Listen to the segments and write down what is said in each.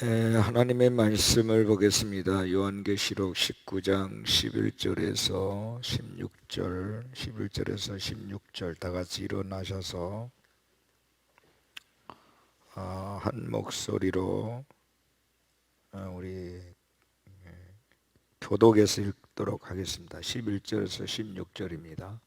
하나님의 말씀을 보겠습니다. 요한계시록 19장 11절에서 16절, 11절에서 16절 다 같이 일어나셔서 한 목소리로 우리 교독에서 읽도록 하겠습니다. 11절에서 16절입니다.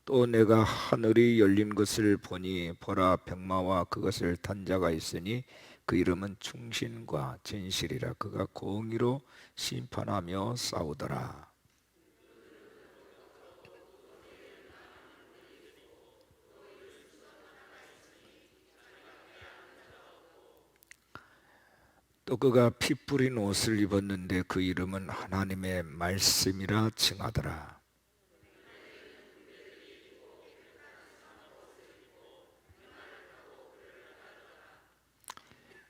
또 내가 하늘이 열린 것을 보니 보라, 백마와 그것을 탄 자가 있으니 그 이름은 충신과 진실이라. 그가 공의로 심판하며 싸우더라. 또 그가 피 뿌린 옷을 입었는데 그 이름은 하나님의 말씀이라 칭하더라.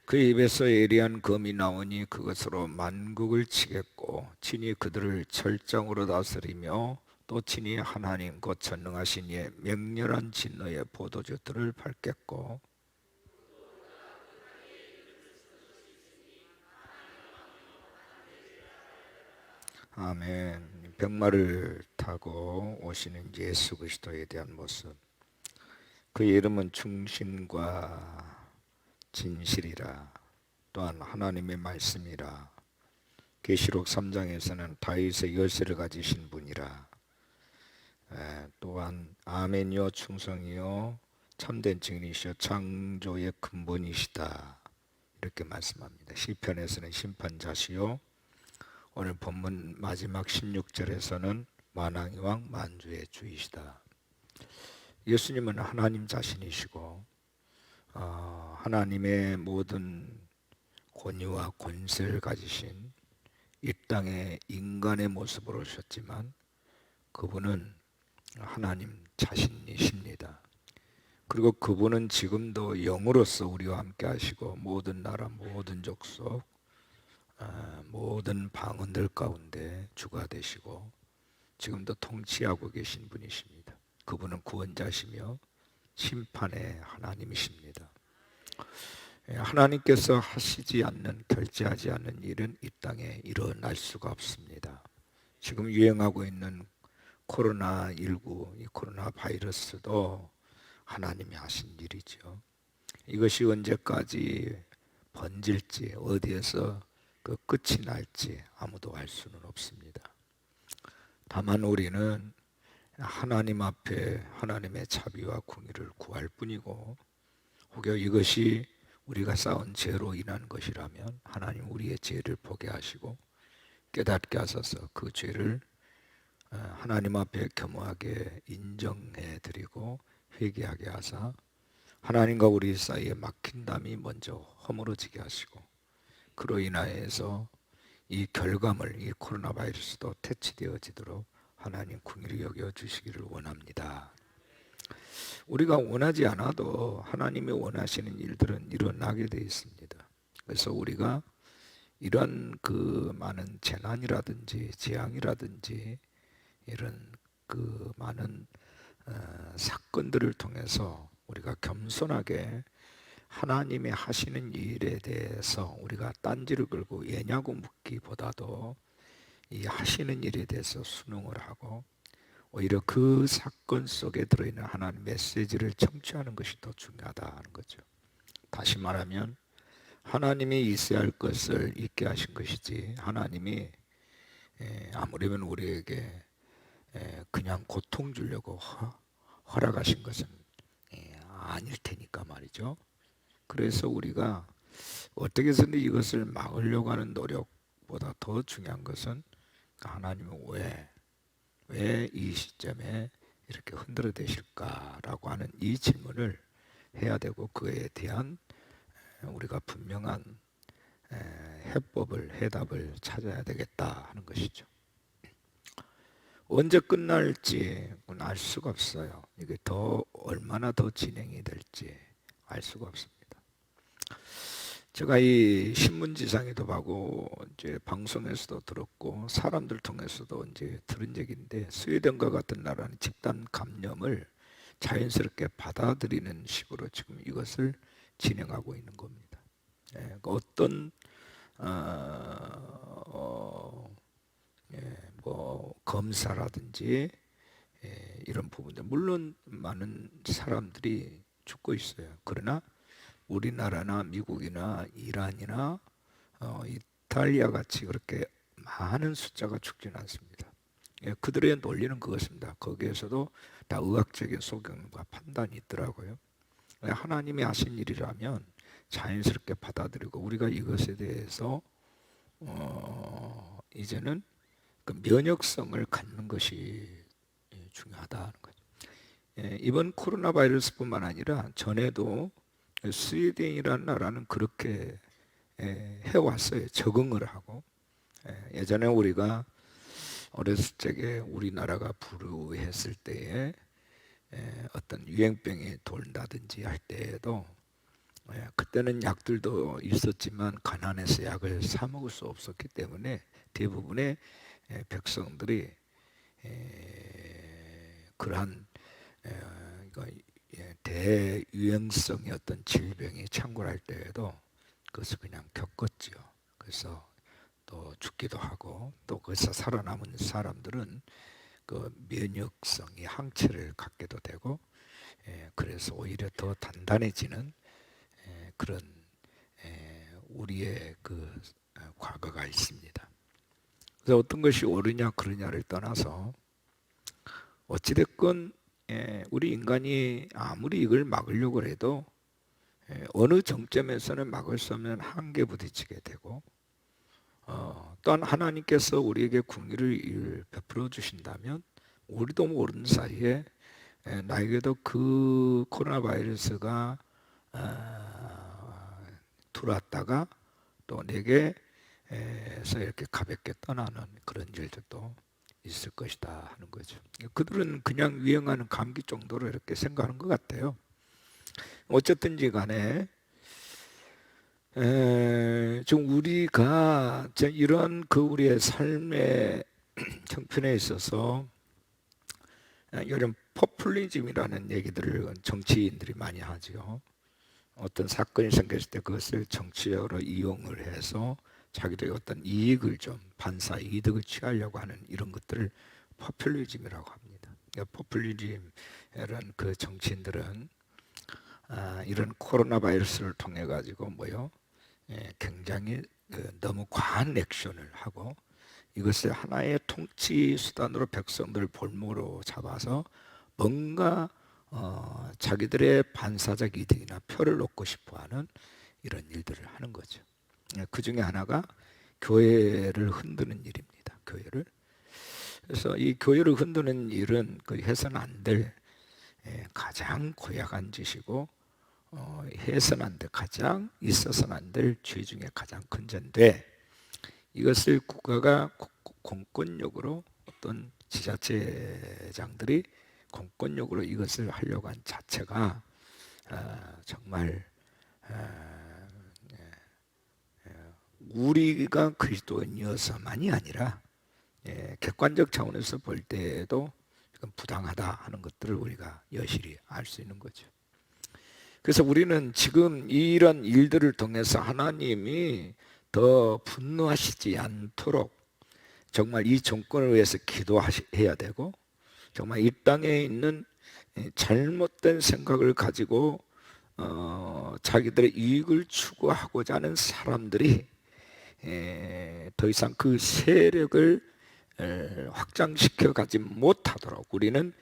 그 입에서 예리한 검이 나오니 그것으로 만국을 치겠고 친히 그들을 철장으로 다스리며 또 친히 하나님 곧 전능하신 이의 맹렬한 진노의 포도주들을 밟겠고. 아멘. 백마를 타고 오시는 예수 그리스도에 대한 모습. 그 이름은 충신과 진실이라. 또한 하나님의 말씀이라. 계시록 3장에서는 다윗의 열쇠를 가지신 분이라. 또한 아멘이요 충성이요 참된 증인이시여 창조의 근본이시다, 이렇게 말씀합니다. 시편에서는 심판자시요, 오늘 본문 마지막 16절에서는 만왕의 왕 만주의 주이시다. 예수님은 하나님 자신이시고 하나님의 모든 권위와 권세를 가지신 이 땅에 인간의 모습으로 오셨지만 그분은 하나님 자신이십니다. 그리고 그분은 지금도 영으로서 우리와 함께 하시고 모든 나라, 모든 족속, 모든 방언들 가운데 주가 되시고 지금도 통치하고 계신 분이십니다. 그분은 구원자시며 심판의 하나님이십니다. 하나님께서 하시지 않는, 결제하지 않는 일은 이 땅에 일어날 수가 없습니다. 지금 유행하고 있는 코로나19, 이 코로나 바이러스도 하나님이 하신 일이죠. 이것이 언제까지 번질지, 어디에서 그 끝이 날지 아무도 알 수는 없습니다. 다만 우리는 하나님 앞에 하나님의 자비와 공의를 구할 뿐이고, 혹여 이것이 우리가 쌓은 죄로 인한 것이라면 하나님 우리의 죄를 보게 하시고 깨닫게 하셔서 그 죄를 하나님 앞에 겸허하게 인정해 드리고 회개하게 하사 하나님과 우리 사이에 막힌 담이 먼저 허물어지게 하시고, 그로 인하여서 이 결과물, 이 코로나 바이러스도 퇴치되어지도록 하나님 긍휼히 여겨 주시기를 원합니다. 우리가 원하지 않아도 하나님이 원하시는 일들은 일어나게 되어 있습니다. 그래서 우리가 이런 그 많은 재난이라든지 재앙이라든지 이런 그 많은 사건들을 통해서 우리가 겸손하게 하나님이 하시는 일에 대해서 우리가 딴지를 걸고 예냐고 묻기보다도 이 하시는 일에 대해서 순응을 하고 오히려 그 사건 속에 들어있는 하나님 메시지를 청취하는 것이 더 중요하다는 거죠. 다시 말하면 하나님이 있어야 할 것을 있게 하신 것이지, 하나님이 아무리면 우리에게 그냥 고통 주려고 허락하신 것은 아닐 테니까 말이죠. 그래서 우리가 어떻게 해서든 이것을 막으려고 하는 노력보다 더 중요한 것은 하나님은 왜 이 시점에 이렇게 흔들어대실까라고 하는 이 질문을 해야 되고, 그에 대한 우리가 분명한 해법을, 해답을 찾아야 되겠다 하는 것이죠. 언제 끝날지 알 수가 없어요. 이게 얼마나 더 진행이 될지 알 수가 없습니다. 제가 이 신문지상에도 보고 이제 방송에서도 들었고 사람들 통해서도 이제 들은 얘기인데, 스웨덴과 같은 나라는 집단 감염을 자연스럽게 받아들이는 식으로 지금 이것을 진행하고 있는 겁니다. 어떤 뭐 검사라든지 이런 부분들, 물론 많은 사람들이 죽고 있어요. 그러나 우리나라나 미국이나 이란이나 이탈리아 같이 그렇게 많은 숫자가 죽지는 않습니다. 그들의 논리는 그것입니다. 거기에서도 다 의학적인 소견과 판단이 있더라고요. 하나님이 하신 일이라면 자연스럽게 받아들이고, 우리가 이것에 대해서 이제는 그 면역성을 갖는 것이 중요하다는 거죠. 이번 코로나 바이러스뿐만 아니라 전에도 스웨덴이라는 나라는 그렇게 해왔어요. 적응을 하고. 예전에 우리가 어렸을 적에 우리나라가 불우했을 때에 어떤 유행병이 돌다든지 할 때에도 그때는 약들도 있었지만 가난해서 약을 사 먹을 수 없었기 때문에 대부분의 백성들이 그러한 대유행성의 어떤 질병이 창궐할 때에도 그것을 그냥 겪었지요. 그래서 또 죽기도 하고, 또 거기서 살아남은 사람들은 그 면역성이 항체를 갖게도 되고, 그래서 오히려 더 단단해지는 그런 우리의 그 과거가 있습니다. 그래서 어떤 것이 옳으냐 그르냐를 떠나서 어찌됐건 우리 인간이 아무리 이걸 막으려고 해도 어느 정점에서는 막을 수 없는 한계에 부딪히게 되고, 또한 하나님께서 우리에게 긍휼을 베풀어 주신다면 우리도 모르는 사이에 나에게도 그 코로나 바이러스가 들어왔다가 또 내게서 이렇게 가볍게 떠나는 그런 일들도 있을 것이다 하는 거죠. 그들은 그냥 유행하는 감기 정도로 이렇게 생각하는 것 같아요. 어쨌든지 간에 지금 우리가 이런 그 우리의 삶의 형편에 있어서 요즘 포퓰리즘이라는 얘기들을 정치인들이 많이 하죠. 어떤 사건이 생겼을 때 그것을 정치적으로 이용을 해서 자기들의 어떤 이익을 좀, 반사 이득을 취하려고 하는 이런 것들을 포퓰리즘이라고 합니다. 포퓰리즘이란 그 정치인들은 이런 코로나 바이러스를 통해 가지고 굉장히 너무 과한 액션을 하고, 이것을 하나의 통치 수단으로 백성들을 볼모로 잡아서 뭔가 자기들의 반사적 이득이나 표를 얻고 싶어하는 이런 일들을 하는 거죠. 그 중에 하나가 교회를 흔드는 일입니다. 교회를. 그래서 이 교회를 흔드는 일은 해서는 안 될 가장 고약한 짓이고, 해서는 안 될, 가장 있어서는 안 될 죄 중에 가장 큰 죄인데, 이것을 국가가 공권력으로, 어떤 지자체장들이 공권력으로 이것을 하려고 한 자체가 정말 우리가 그리스도인이어서만이 아니라 객관적 차원에서 볼 때에도 부당하다 하는 것들을 우리가 여실히 알 수 있는 거죠. 그래서 우리는 지금 이런 일들을 통해서 하나님이 더 분노하시지 않도록 정말 이 정권을 위해서 기도해야 되고, 정말 이 땅에 있는 잘못된 생각을 가지고 자기들의 이익을 추구하고자 하는 사람들이 더 이상 그 세력을 확장시켜 가지 못하도록 우리는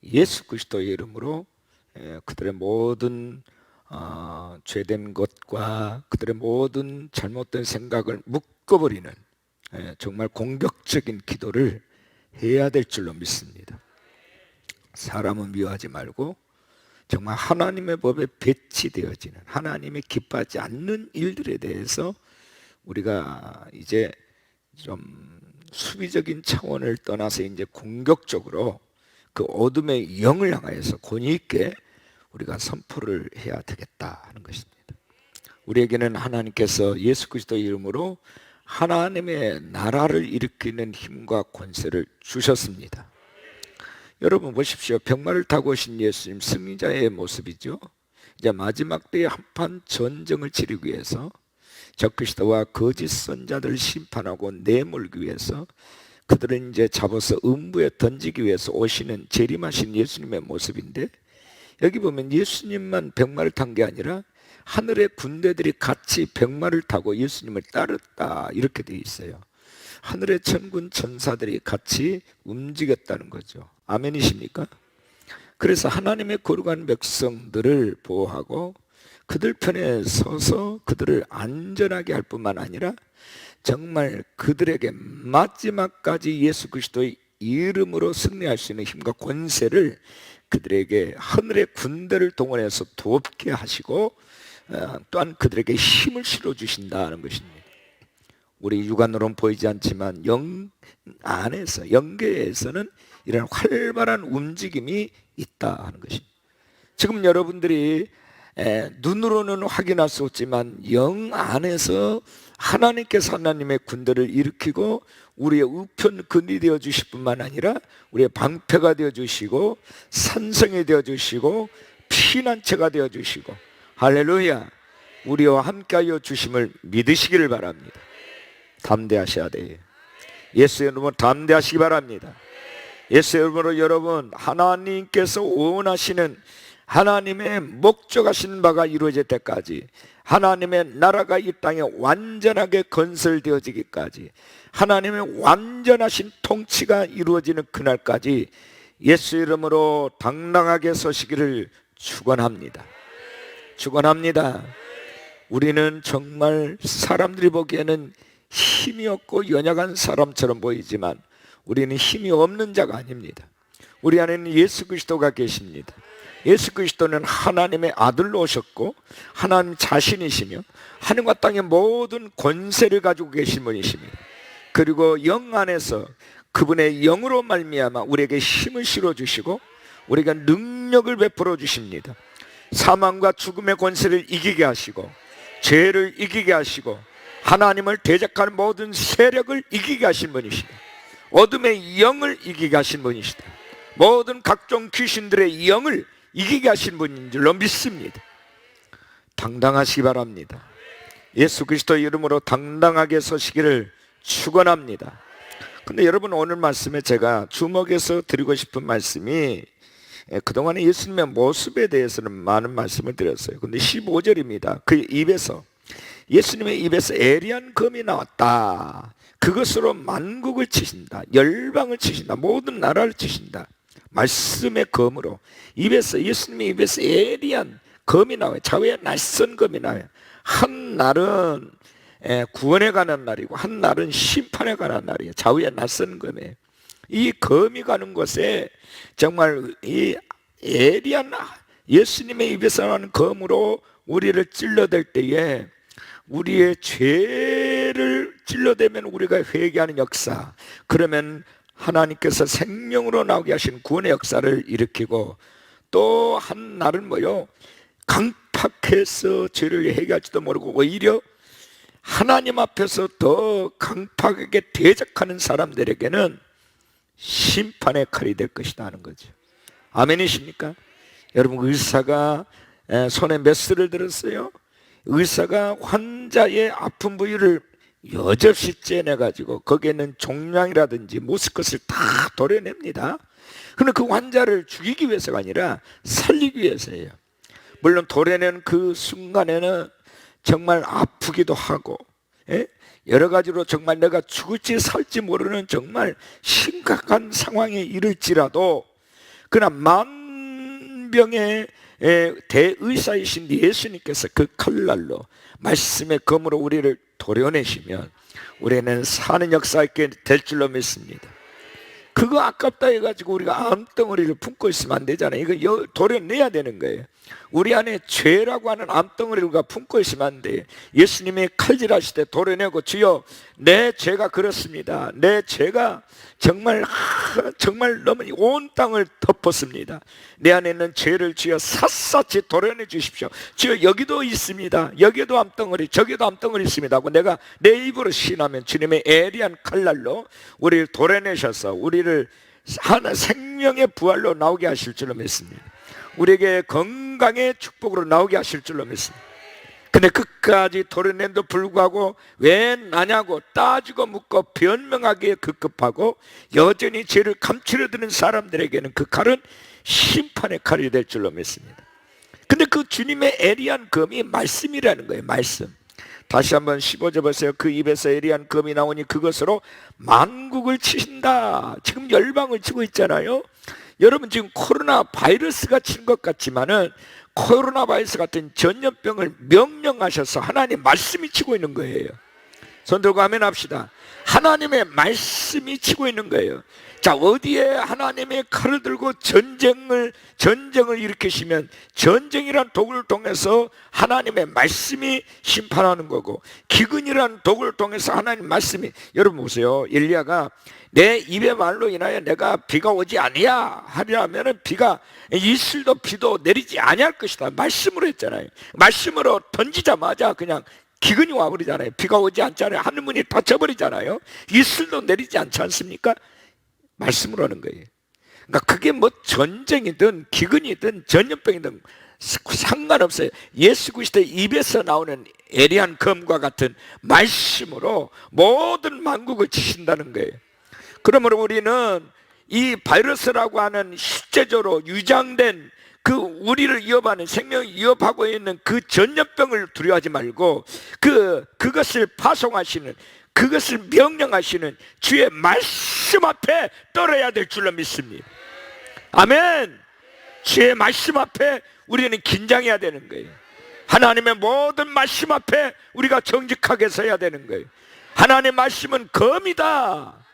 예수 그리스도의 이름으로 그들의 모든 죄된 것과 그들의 모든 잘못된 생각을 묶어버리는 정말 공격적인 기도를 해야 될 줄로 믿습니다. 사람은 미워하지 말고 정말 하나님의 법에 배치되어지는, 하나님이 기뻐하지 않는 일들에 대해서 우리가 이제 좀 수비적인 차원을 떠나서 이제 공격적으로 그 어둠의 영을 향하여서 권위 있게 우리가 선포를 해야 되겠다 하는 것입니다. 우리에게는 하나님께서 예수 그리스도의 이름으로 하나님의 나라를 일으키는 힘과 권세를 주셨습니다. 여러분 보십시오. 병마를 타고 오신 예수님, 승리자의 모습이죠. 이제 마지막 때에 한판 전쟁을 치르기 위해서 적그리스도와 거짓 선자들을 심판하고 내몰기 위해서 그들은 이제 잡아서 음부에 던지기 위해서 오시는 재림하신 예수님의 모습인데, 여기 보면 예수님만 백마를 탄 게 아니라 하늘의 군대들이 같이 백마를 타고 예수님을 따랐다, 이렇게 되어 있어요. 하늘의 천군 천사들이 같이 움직였다는 거죠. 아멘이십니까? 그래서 하나님의 거룩한 백성들을 보호하고 그들 편에 서서 그들을 안전하게 할 뿐만 아니라 정말 그들에게 마지막까지 예수 그리스도의 이름으로 승리할 수 있는 힘과 권세를 그들에게 하늘의 군대를 동원해서 돕게 하시고 또한 그들에게 힘을 실어주신다는 것입니다. 우리 육안으로는 보이지 않지만 영 안에서, 영계에서는 이런 활발한 움직임이 있다 하는 것입니다. 지금 여러분들이 눈으로는 확인할 수 없지만 영 안에서 하나님께서 하나님의 군대를 일으키고 우리의 우편 근이 되어 주실 뿐만 아니라 우리의 방패가 되어 주시고 산성이 되어 주시고 피난처가 되어 주시고, 할렐루야, 우리와 함께하여 주심을 믿으시기를 바랍니다. 담대하셔야 돼요. 예수 여러분 담대하시기 바랍니다. 예수 여러분으로 여러분, 하나님께서 원하시는 하나님의 목적하신 바가 이루어질 때까지, 하나님의 나라가 이 땅에 완전하게 건설되어지기까지, 하나님의 완전하신 통치가 이루어지는 그날까지 예수 이름으로 당당하게 서시기를 축원합니다. 축원합니다. 우리는 정말 사람들이 보기에는 힘이 없고 연약한 사람처럼 보이지만 우리는 힘이 없는 자가 아닙니다. 우리 안에는 예수 그리스도가 계십니다. 예수 그리스도는 하나님의 아들로 오셨고 하나님 자신이시며 하늘과 땅의 모든 권세를 가지고 계신 분이십니다. 그리고 영 안에서 그분의 영으로 말미암아 우리에게 힘을 실어주시고 우리가 능력을 베풀어 주십니다. 사망과 죽음의 권세를 이기게 하시고 죄를 이기게 하시고 하나님을 대적하는 모든 세력을 이기게 하신 분이시다. 어둠의 영을 이기게 하신 분이시다. 모든 각종 귀신들의 영을 이기게 하신 분인 줄로 믿습니다. 당당하시기 바랍니다. 예수 그리스도 이름으로 당당하게 서시기를 축원합니다. 근데 여러분, 오늘 말씀에 제가 주목해서 드리고 싶은 말씀이, 그동안에 예수님의 모습에 대해서는 많은 말씀을 드렸어요. 근데 15절입니다. 그 입에서, 예수님의 입에서 애리한 검이 나왔다. 그것으로 만국을 치신다. 열방을 치신다. 모든 나라를 치신다. 말씀의 검으로 입에서, 예수님의 입에서 애리한 검이 나와요. 좌우에 낯선 검이 나와요. 한 날은 구원에 관한 날이고 한 날은 심판에 관한 날이에요. 좌우에 낯선 검이에요. 이 검이 가는 곳에 정말 이 예리한 예수님의 입에서 나는 검으로 우리를 찔러댈 때에 우리의 죄를 찔러대면 우리가 회개하는 역사, 그러면 하나님께서 생명으로 나오게 하신 구원의 역사를 일으키고, 또 한 날은 뭐요? 강팍해서 죄를 회개할지도 모르고 오히려 하나님 앞에서 더 강팍하게 대적하는 사람들에게는 심판의 칼이 될 것이다 하는 거죠. 아멘이십니까? 여러분, 의사가 손에 메스를 들었어요. 의사가 환자의 아픈 부위를 여접시 째내가지고 거기에는 종양이라든지 못쓸 것을 다 도려냅니다. 그런데 그 환자를 죽이기 위해서가 아니라 살리기 위해서예요. 물론 도려내는 그 순간에는 정말 아프기도 하고, 여러 가지로 정말 내가 죽을지 살지 모르는 정말 심각한 상황에 이를지라도, 그러나 만병의 대의사이신 예수님께서 그 칼날로 말씀의 검으로 우리를 도려내시면 우리는 사는 역사 있게 될 줄로 믿습니다. 그거 아깝다 해가지고 우리가 암덩어리를 품고 있으면 안 되잖아요. 이거 도려내야 되는 거예요. 우리 안에 죄라고 하는 암덩어리를 우리가 품고 있으면 안 돼요. 예수님이 칼질하실 때 도려내고, 주여 내 죄가 그렇습니다. 내 죄가 정말 너무 온 땅을 덮었습니다. 내 안에 있는 죄를 주여 샅샅이 도려내 주십시오. 주여 여기도 있습니다. 여기도 암덩어리, 저기도 암덩어리 있습니다 하고 내가 내 입으로 시인하면 주님의 애리한 칼날로 우리를 도려내셔서 우리를 하나 생명의 부활로 나오게 하실 줄로 믿습니다. 우리에게 건강의 축복으로 나오게 하실 줄로 믿습니다. 근데 끝까지 도려낸도 불구하고 왜 나냐고 따지고 묻고 변명하기에 급급하고 여전히 죄를 감추려드는 사람들에게는 그 칼은 심판의 칼이 될 줄로 믿습니다. 근데 그 주님의 예리한 검이 말씀이라는 거예요. 말씀. 다시 한번 15절 보세요. 그 입에서 예리한 검이 나오니 그것으로 만국을 치신다. 지금 열방을 치고 있잖아요. 여러분 지금 코로나 바이러스가 친 것 같지만은 코로나 바이러스 같은 전염병을 명령하셔서 하나님 말씀이 치고 있는 거예요. 손 들고 아멘 합시다. 하나님의 말씀이 치고 있는 거예요. 자, 어디에 하나님의 칼을 들고 전쟁을 일으키시면 전쟁이란 독을 통해서 하나님의 말씀이 심판하는 거고, 기근이란 독을 통해서 하나님 말씀이, 여러분 보세요. 엘리야가 내 입의 말로 인하여 내가 비가 오지 아니야 하려면은 비가 이슬도 비도 내리지 아니할 것이다 말씀으로 했잖아요. 말씀으로 던지자마자 그냥 기근이 와버리잖아요. 비가 오지 않잖아요. 하늘문이 닫혀버리잖아요. 이슬도 내리지 않지 않습니까? 말씀으로 하는 거예요. 그러니까 그게 뭐 전쟁이든 기근이든 전염병이든 상관없어요. 예수 그리스도의 입에서 나오는 예리한 검과 같은 말씀으로 모든 만국을 치신다는 거예요. 그러므로 우리는 이 바이러스라고 하는 실제적으로 유장된 그 우리를 위협하는, 생명을 위협하고 있는 그 전염병을 두려워하지 말고 그것을 파송하시는, 그것을 명령하시는 주의 말씀 앞에 떨어야 될 줄로 믿습니다. 아멘. 주의 말씀 앞에 우리는 긴장해야 되는 거예요. 하나님의 모든 말씀 앞에 우리가 정직하게 서야 되는 거예요. 하나님의 말씀은 검이다.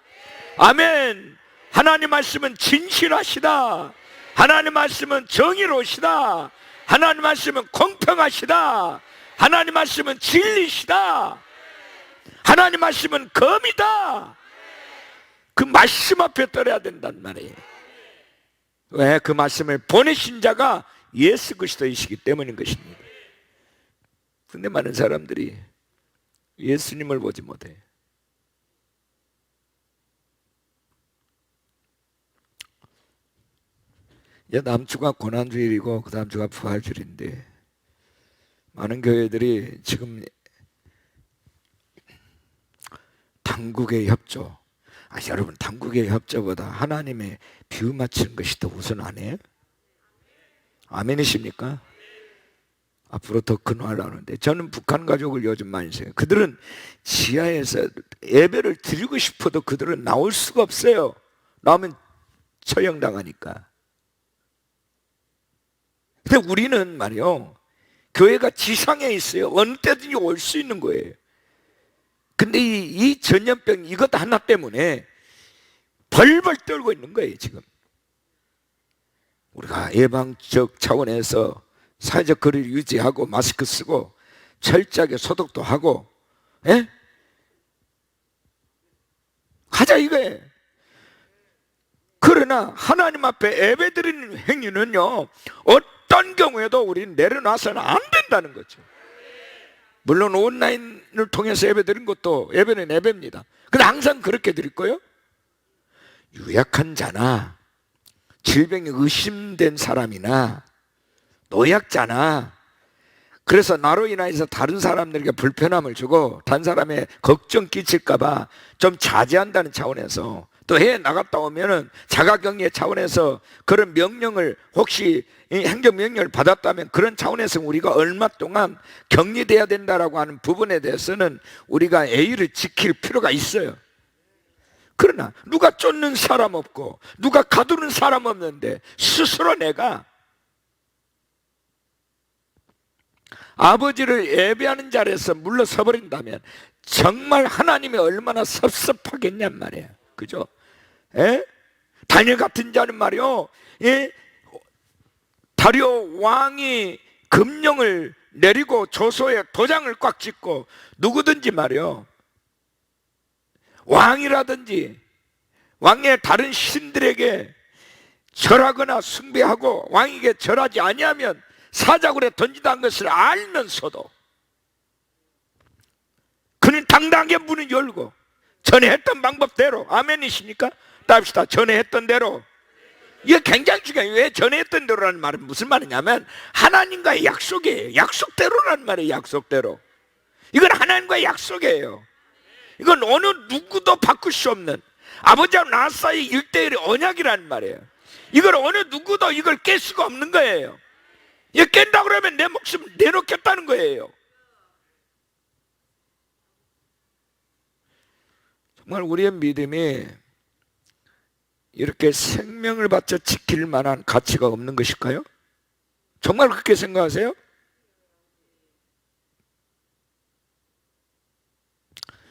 아멘. 하나님 말씀은 진실하시다. 하나님 말씀은 정의로우시다. 하나님 말씀은 공평하시다. 하나님 말씀은 진리시다. 하나님 말씀은 검이다. 그 말씀 앞에 떨어야 된단 말이에요. 왜? 그 말씀을 보내신 자가 예수 그리스도이시기 때문인 것입니다. 근데 많은 사람들이 예수님을 보지 못해. 다음 주가 고난주일이고 그 다음 주가 부활주일인데 많은 교회들이 지금 당국의 협조, 여러분 당국의 협조보다 하나님의 비유 맞추는 것이 더 우선 아니에요? 아멘이십니까? 앞으로 더 근화하려는데 저는 북한 가족을 요즘 많이 생각해요. 그들은 지하에서 예배를 드리고 싶어도 그들은 나올 수가 없어요. 나오면 처형당하니까. 근데 우리는 말이요, 교회가 지상에 있어요. 어느 때든지 올 수 있는 거예요. 근데 이 전염병 이것 하나 때문에 벌벌 떨고 있는 거예요 지금. 우리가 예방적 차원에서 사회적 거리를 유지하고 마스크 쓰고 철저하게 소독도 하고, 예? 하자 이거예요. 그러나 하나님 앞에 예배드리는 행위는요, 어떤 경우에도 우리는 내려놔서는 안 된다는 거죠. 물론 온라인을 통해서 예배드린 것도 예배는 예배입니다. 근데 항상 그렇게 드릴 거예요? 유약한 자나 질병이 의심된 사람이나 노약자나, 그래서 나로 인해서 다른 사람들에게 불편함을 주고 다른 사람의 걱정 끼칠까 봐 좀 자제한다는 차원에서, 또 해외 나갔다 오면은 자가격리 차원에서 그런 명령을, 혹시 행정명령을 받았다면 그런 차원에서 우리가 얼마 동안 격리돼야 된다라고 하는 부분에 대해서는 우리가 예의를 지킬 필요가 있어요. 그러나 누가 쫓는 사람 없고 누가 가두는 사람 없는데 스스로 내가 아버지를 예배하는 자리에서 물러서 버린다면 정말 하나님이 얼마나 섭섭하겠냔 말이에요. 그죠? 예? 다니엘 같은 자는 말이요, 예? 다리오 왕이 금령을 내리고 조서에 도장을 꽉 찍고 누구든지 말이요, 왕이라든지 왕의 다른 신들에게 절하거나 숭배하고 왕에게 절하지 아니하면 사자굴에 던지다는 것을 알면서도 그는 당당하게 문을 열고 전에 했던 방법대로, 아멘이십니까? 답시다. 전에 했던 대로 이게 굉장히 중요해요. 왜 전했던 대로라는 말은 무슨 말이냐면 하나님과의 약속이에요. 약속대로라는 말이에요. 약속대로. 이건 하나님과의 약속이에요. 이건 어느 누구도 바꿀 수 없는 아버지와 나 사이 1대1의 언약이라는 말이에요. 이걸 어느 누구도 이걸 깰 수가 없는 거예요. 이거 깬다고 그러면 내 목숨 내놓겠다는 거예요. 정말 우리의 믿음이 이렇게 생명을 바쳐 지킬 만한 가치가 없는 것일까요? 정말 그렇게 생각하세요?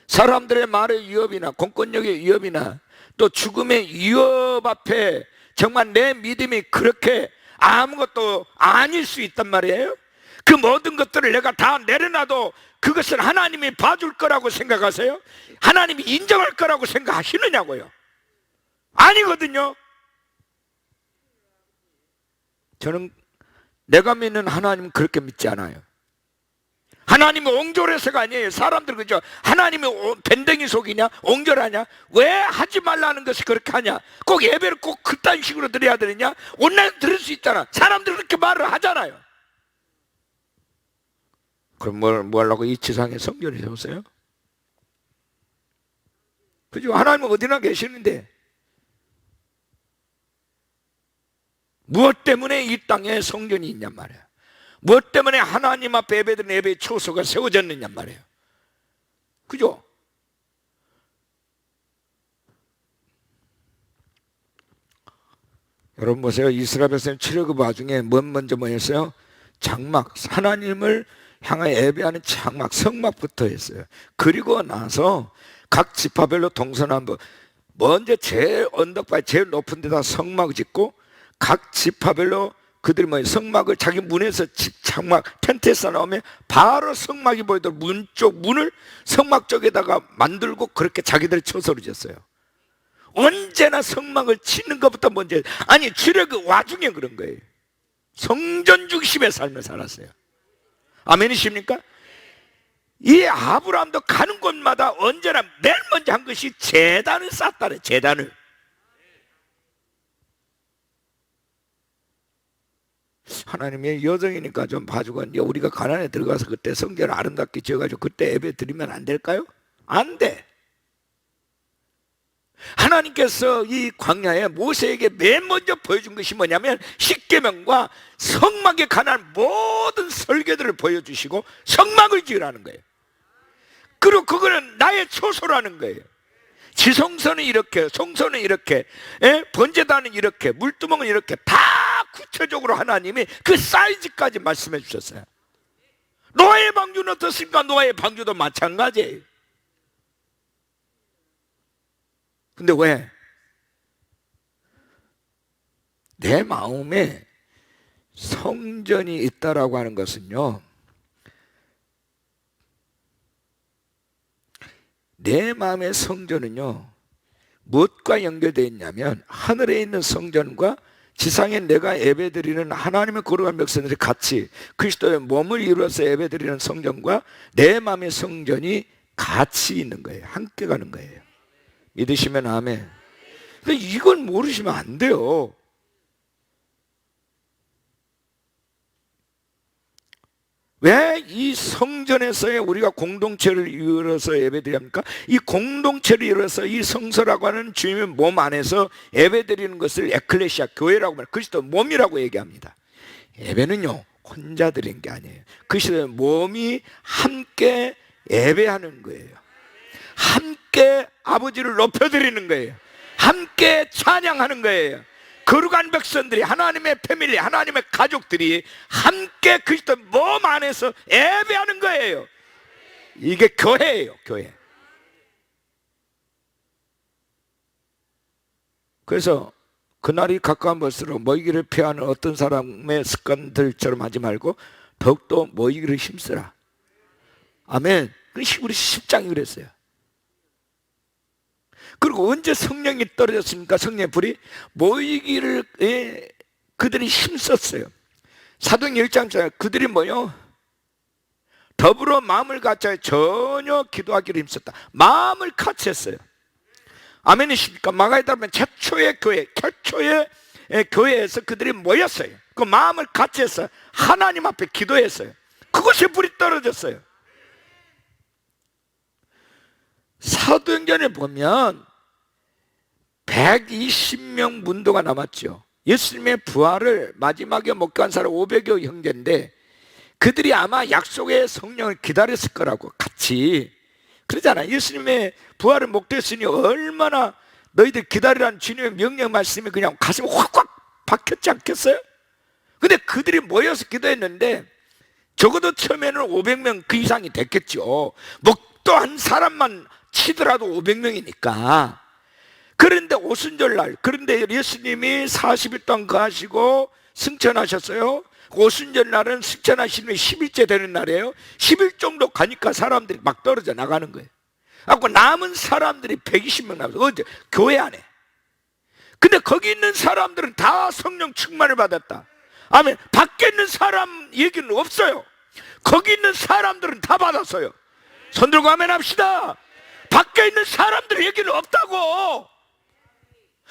사람들의 말의 위협이나 공권력의 위협이나 또 죽음의 위협 앞에 정말 내 믿음이 그렇게 아무것도 아닐 수 있단 말이에요. 그 모든 것들을 내가 다 내려놔도 그것은 하나님이 봐줄 거라고 생각하세요? 하나님이 인정할 거라고 생각하시느냐고요? 아니거든요. 저는 내가 믿는 하나님은 그렇게 믿지 않아요. 하나님이 옹졸해서가 아니에요. 사람들 그죠? 하나님이 밴댕이 속이냐? 옹졸하냐? 왜 하지 말라는 것을 그렇게 하냐? 꼭 예배를 꼭 그딴 식으로 드려야 되느냐? 온라인 들을 수 있잖아. 사람들 그렇게 말을 하잖아요. 그럼 뭐 하려고 이 지상에 성전을 세우세요? 그죠? 하나님은 어디나 계시는데 무엇 때문에 이 땅에 성전이 있냔 말이야. 무엇 때문에 하나님 앞에 예배드리는 예배의 초소가 세워졌느냐 말이에요. 그죠? 여러분 보세요. 이스라엘 백성 출애굽 와중에 먼저 뭐였어요? 장막, 하나님을 향하여 예배하는 장막, 성막부터 했어요. 그리고 나서 각 지파별로 동서남북 먼저 제일 언덕바위 제일 높은 데다 성막을 짓고 각 지파별로 그들이 뭐 성막을 자기 문에서 장막 텐트에서 나오면 바로 성막이 보이도록 문을 성막 쪽에다가 만들고 그렇게 자기들 초소를 졌어요. 언제나 성막을 치는 것부터 먼저, 아니 출애굽 와중에 그런 거예요. 성전 중심의 삶을 살았어요. 아멘이십니까? 이 아브라함도 가는 곳마다 언제나 맨 먼저 한 것이 제단을 쌓았다네. 제단을. 하나님의 여정이니까 좀 봐주고, 우리가 가나안에 들어가서 그때 성전을 아름답게 지어가지고 그때 예배 드리면 안 될까요? 안 돼. 하나님께서 이 광야에 모세에게 맨 먼저 보여준 것이 뭐냐면 십계명과 성막에 관한 모든 설계들을 보여주시고 성막을 지으라는 거예요. 그리고 그거는 나의 초소라는 거예요. 지성소는 이렇게, 성소는 이렇게, 번제단은 이렇게, 물두멍은 이렇게 다 구체적으로 하나님이 그 사이즈까지 말씀해 주셨어요. 노아의 방주는 어떻습니까? 노아의 방주도 마찬가지예요. 근데 왜? 내 마음에 성전이 있다라고 하는 것은요, 내 마음의 성전은요 무엇과 연결되어 있냐면 하늘에 있는 성전과 지상에 내가 예배드리는 하나님의 거룩한 백성들이 같이 그리스도의 몸을 이루어서 예배드리는 성전과 내 마음의 성전이 같이 있는 거예요. 함께 가는 거예요. 믿으시면 아멘. 근데 이걸 모르시면 안 돼요. 왜 이 성전에서의 우리가 공동체를 이루어서 예배드려야 합니까? 이 공동체를 이루어서 이 성소라고 하는 주님의 몸 안에서 예배드리는 것을 에클레시아, 교회라고 말해요. 그리스도 몸이라고 얘기합니다. 예배는요 혼자 드리는 게 아니에요. 그리스도의 몸이 함께 예배하는 거예요. 함께 아버지를 높여드리는 거예요. 함께 찬양하는 거예요. 거룩한 백성들이, 하나님의 패밀리, 하나님의 가족들이 함께 그리스도 몸 안에서 예배하는 거예요. 이게 교회예요. 교회. 그래서 그날이 가까운 것으로 모이기를 피하는 어떤 사람의 습관들처럼 하지 말고 더욱더 모이기를 힘쓰라. 아멘. 우리 10장이 그랬어요. 그리고 언제 성령이 떨어졌습니까? 성령의 불이 모이기를 그들이 힘썼어요. 사도행전 1장에 그들이 뭐요? 더불어 마음을 같이 전혀 기도하기를 힘썼다. 마음을 같이 했어요. 아멘이십니까? 마가에 따르면 최초의 교회, 최초의 교회에서 그들이 모였어요. 그 마음을 같이 해서 하나님 앞에 기도했어요. 그것이 불이 떨어졌어요. 사도행전에 보면 120명 문도가 남았죠. 예수님의 부활을 마지막에 목격한 사람 500여 형제인데 그들이 아마 약속의 성령을 기다렸을 거라고 같이 그러잖아요. 예수님의 부활을 목도했으니 얼마나 너희들 기다리라는 주님의 명령 말씀이 그냥 가슴에 확확 박혔지 않겠어요? 근데 그들이 모여서 기도했는데 적어도 처음에는 500명 그 이상이 됐겠죠. 목도한 사람만 치더라도 500명이니까. 그런데 오순절날, 그런데 예수님이 40일 동안 거하시고 승천하셨어요. 오순절날은 승천하시는 10일째 되는 날이에요. 10일 정도 가니까 사람들이 막 떨어져 나가는 거예요. 그래서 남은 사람들이 120명 남았어요. 어디? 교회 안에. 근데 거기 있는 사람들은 다 성령 충만을 받았다. 아멘. 밖에 있는 사람 얘기는 없어요. 거기 있는 사람들은 다 받았어요. 손 들고 아멘 합시다. 밖에 있는 사람들 얘기는 없다고.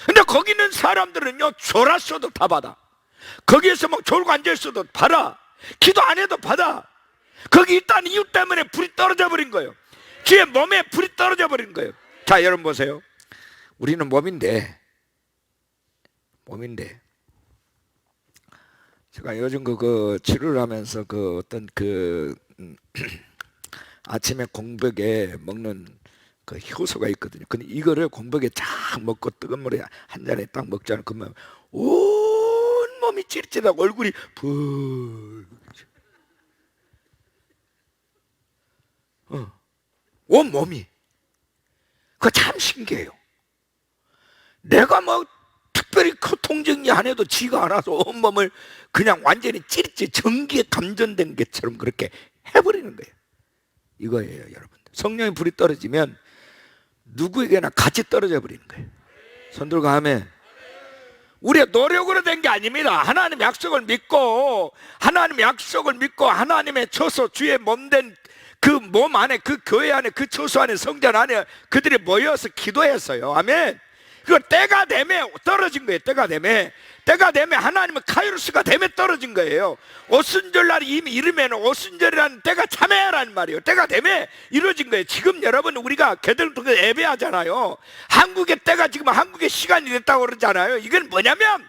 근데 거기 있는 사람들은요, 졸았어도 다 받아. 거기에서 막 졸고 앉아있어도 받아. 기도 안 해도 받아. 거기 있다는 이유 때문에 불이 떨어져 버린 거예요. 주의 몸에 불이 떨어져 버린 거예요. 자, 여러분 보세요. 우리는 몸인데 제가 요즘 그 치료를 하면서 그 어떤 아침에 공복에 먹는 그 효소가 있거든요. 근데 이거를 공복에 쫙 먹고 뜨거운 물에 한 잔에 딱 먹잖아요. 그러면 온 몸이 찌릿찌릿하고 얼굴이 붉죠. 온 몸이. 그거 참 신기해요. 내가 뭐 특별히 고통정리 안 해도 지가 알아서 온몸을 그냥 완전히 찌릿찌릿 전기에 감전된 것처럼 그렇게 해버리는 거예요. 이거예요, 여러분. 성령의 불이 떨어지면 누구에게나 같이 떨어져 버리는 거예요. 손 들고 아멘. 우리의 노력으로 된 게 아닙니다. 하나님 약속을 믿고 하나님의 처소 주의 몸된 그 몸 안에, 그 교회 안에, 그 처소 안에, 성전 안에 그들이 모여서 기도했어요. 아멘. 그거 때가 되면 떨어진 거예요. 때가 되면 하나님은 카이로스가 되면 떨어진 거예요. 오순절날이 이미 이르면 오순절이라는 때가 참여라는 말이에요. 때가 되면 이루어진 거예요. 지금 여러분 우리가 개들도 예배하잖아요. 한국의 때가 지금 한국의 시간이 됐다고 그러잖아요. 이건 뭐냐면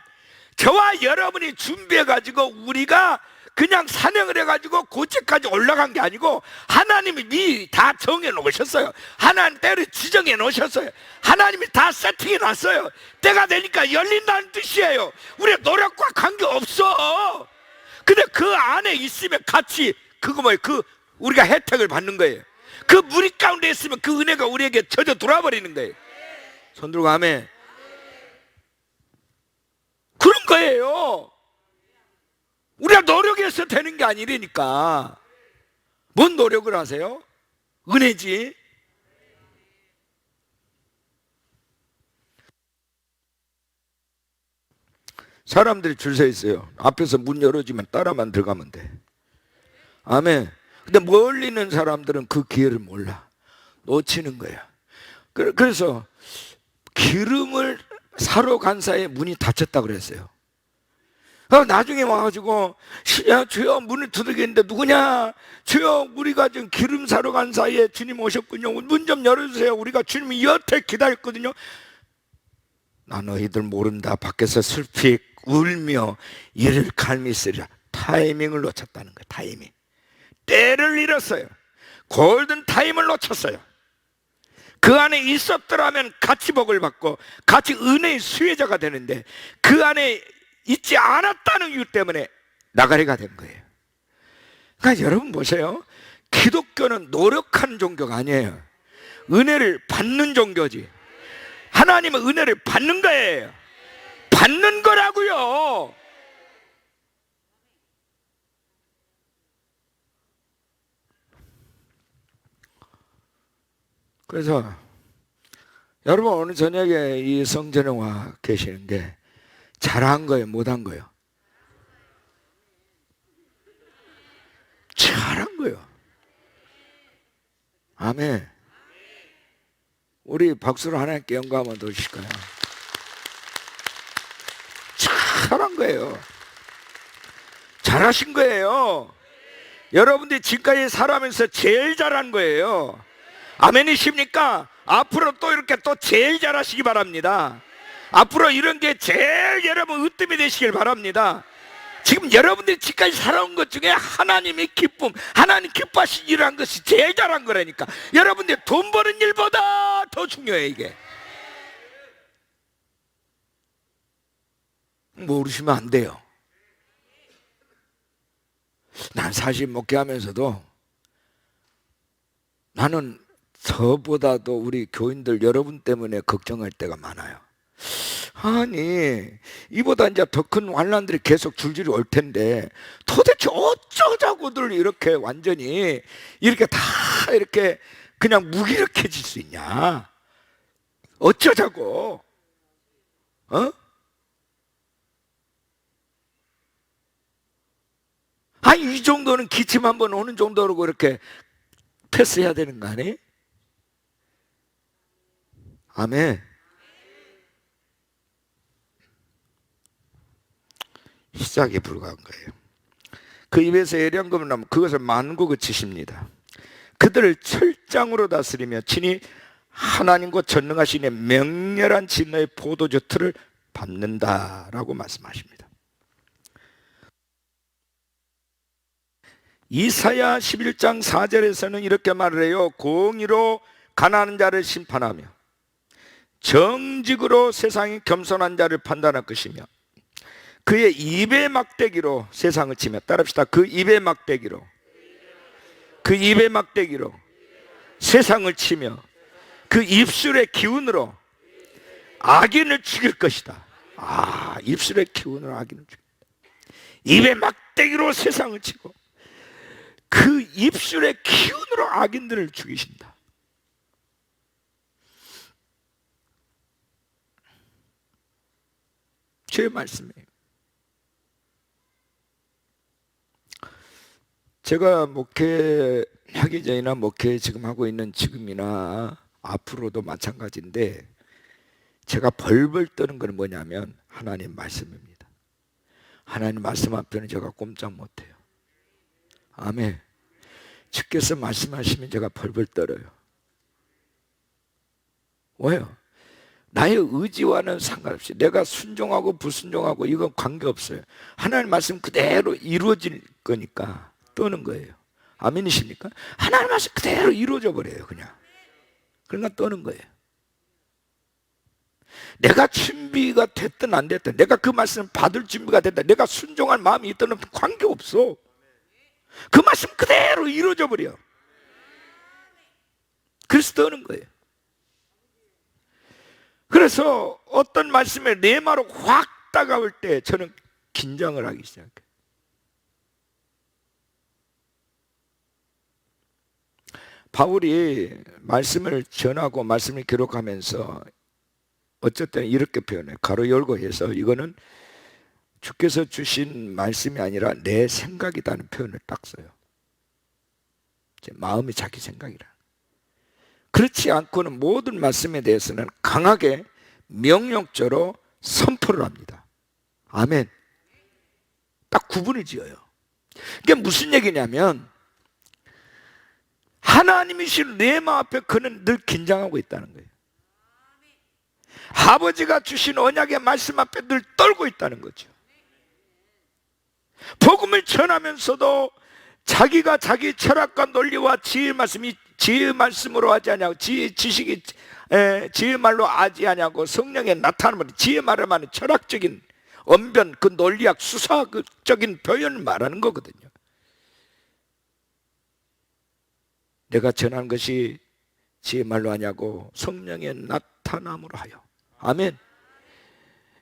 저와 여러분이 준비해가지고 우리가 그냥 산행을 해가지고 고체까지 올라간 게 아니고 하나님이 미리 다 정해 놓으셨어요. 하나님 때를 지정해 놓으셨어요. 하나님이 다 세팅해 놨어요. 때가 되니까 열린다는 뜻이에요. 우리의 노력과 관계없어. 근데 그 안에 있으면 같이 그거 뭐예요? 우리가 혜택을 받는 거예요. 그 무리 가운데 있으면 그 은혜가 우리에게 젖어 들어와 버리는 거예요. 손 들고 아멘. 그런 거예요. 우리가 노력해서 되는 게 아니라니까. 뭔 노력을 하세요? 은혜지. 사람들이 줄 서 있어요. 앞에서 문 열어주면 따라만 들어가면 돼. 아멘. 근데 멀리 있는 사람들은 그 기회를 몰라. 놓치는 거야. 그래서 기름을 사러 간 사이에 문이 닫혔다 그랬어요. 나중에 와가지고 주여 문을 두드리는데 누구냐? 주여 우리가 지금 기름 사러 간 사이에 주님 오셨군요. 문 좀 열어주세요. 우리가 주님이 여태 기다렸거든요. 나 너희들 모른다. 밖에서 슬피 울며 이를 갈미쓰리라. 타이밍을 놓쳤다는 거예요. 타이밍. 때를 잃었어요. 골든 타임을 놓쳤어요. 그 안에 있었더라면 같이 복을 받고 같이 은혜의 수혜자가 되는데 그 안에 있지 않았다는 이유 때문에 나가리가 된 거예요. 그러니까 여러분 보세요. 기독교는 노력하는 종교가 아니에요. 은혜를 받는 종교지. 하나님은 은혜를 받는 거예요. 받는 거라고요. 그래서 여러분 오늘 저녁에 이 성전에 와 계시는 게 잘한 거예요? 못한 거예요? 잘한 거예요. 아멘. 우리 박수로 하나님께 영광 한번 드릴까요? 거예요. 잘하신 거예요. 여러분들이 지금까지 살아가면서 제일 잘한 거예요. 아멘이십니까? 앞으로 또 이렇게 또 제일 잘하시기 바랍니다. 앞으로 이런 게 제일 여러분 으뜸이 되시길 바랍니다. 지금 여러분들이 지금까지 살아온 것 중에 하나님의 기쁨, 하나님 기뻐하신 일을 한 것이 제일 잘한 거라니까. 여러분들 돈 버는 일보다 더 중요해 이게. 모르시면 안 돼요. 난 사실 목회하면서도 나는 저보다도 우리 교인들 여러분 때문에 걱정할 때가 많아요. 아니 이보다 이제 더 큰 환난들이 계속 줄줄이 올 텐데 도대체 어쩌자고들 이렇게 완전히 이렇게 다 이렇게 그냥 무기력해질 수 있냐? 어쩌자고? 아니 이 정도는 기침 한번 오는 정도로 그렇게 패스해야 되는 거 아니에요? 아멘. 시작에 불과한 거예요. 그 입에서 예령금을 나면 그것을 만국을 치십니다. 그들을 철장으로 다스리며 친히 하나님과 전능하신 이의 맹렬한 진노의 포도주 틀을 밟는다라고 말씀하십니다. 이사야 11장 4절에서는 이렇게 말을 해요. 공의로 가난한 자를 심판하며 정직으로 세상이 겸손한 자를 판단할 것이며 그의 입의 막대기로 세상을 치며, 따라합시다. 그 입의 막대기로, 그 입의 막대기로 세상을 치며 그 입술의 기운으로 악인을 죽일 것이다. 입술의 기운으로 악인을 죽인다. 입의 막대기로 세상을 치고 그 입술의 기운으로 악인들을 죽이신다. 제 말씀이에요. 제가 목회하기 전이나 목회 지금 하고 있는 지금이나 앞으로도 마찬가지인데 제가 벌벌 떠는 건 뭐냐면 하나님 말씀입니다. 하나님 말씀 앞에는 제가 꼼짝 못해요. 아멘. 주께서 말씀하시면 제가 벌벌 떨어요. 왜요? 나의 의지와는 상관없이 내가 순종하고 불순종하고 이건 관계없어요. 하나님 말씀 그대로 이루어질 거니까 떠는 거예요. 아멘이십니까? 하나님 말씀 그대로 이루어져 버려요. 그냥. 그러니까 떠는 거예요. 내가 준비가 됐든 안 됐든 내가 그 말씀을 받을 준비가 됐다, 내가 순종할 마음이 있든 없든 관계없어. 그 말씀 그대로 이루어져 버려. 그래서 떠는 거예요. 그래서 어떤 말씀에 레마로 확 다가올 때 저는 긴장을 하기 시작해요. 바울이 말씀을 전하고 말씀을 기록하면서 어쩔 때는 이렇게 표현해요. 가로 열고 해서 이거는 주께서 주신 말씀이 아니라 내 생각이라는 표현을 딱 써요. 제 마음이 자기 생각이라. 그렇지 않고는 모든 말씀에 대해서는 강하게 명령적으로 선포를 합니다. 아멘. 딱 구분을 지어요. 이게 무슨 얘기냐면 하나님이신 레마 앞에 그는 늘 긴장하고 있다는 거예요. 아버지가 주신 언약의 말씀 앞에 늘 떨고 있다는 거죠. 복음을 전하면서도 자기가 자기 철학과 논리와 지혜의 말씀이 지혜의 말씀으로 하지 않냐고, 지식이 지혜의 말로 하지 않냐고, 성령의 나타남을 지혜의 말을 하는 철학적인 언변, 그 논리학 수사적인 표현을 말하는 거거든요. 내가 전한 것이 지혜의 말로 하냐고, 성령의 나타남으로 하여. 아멘.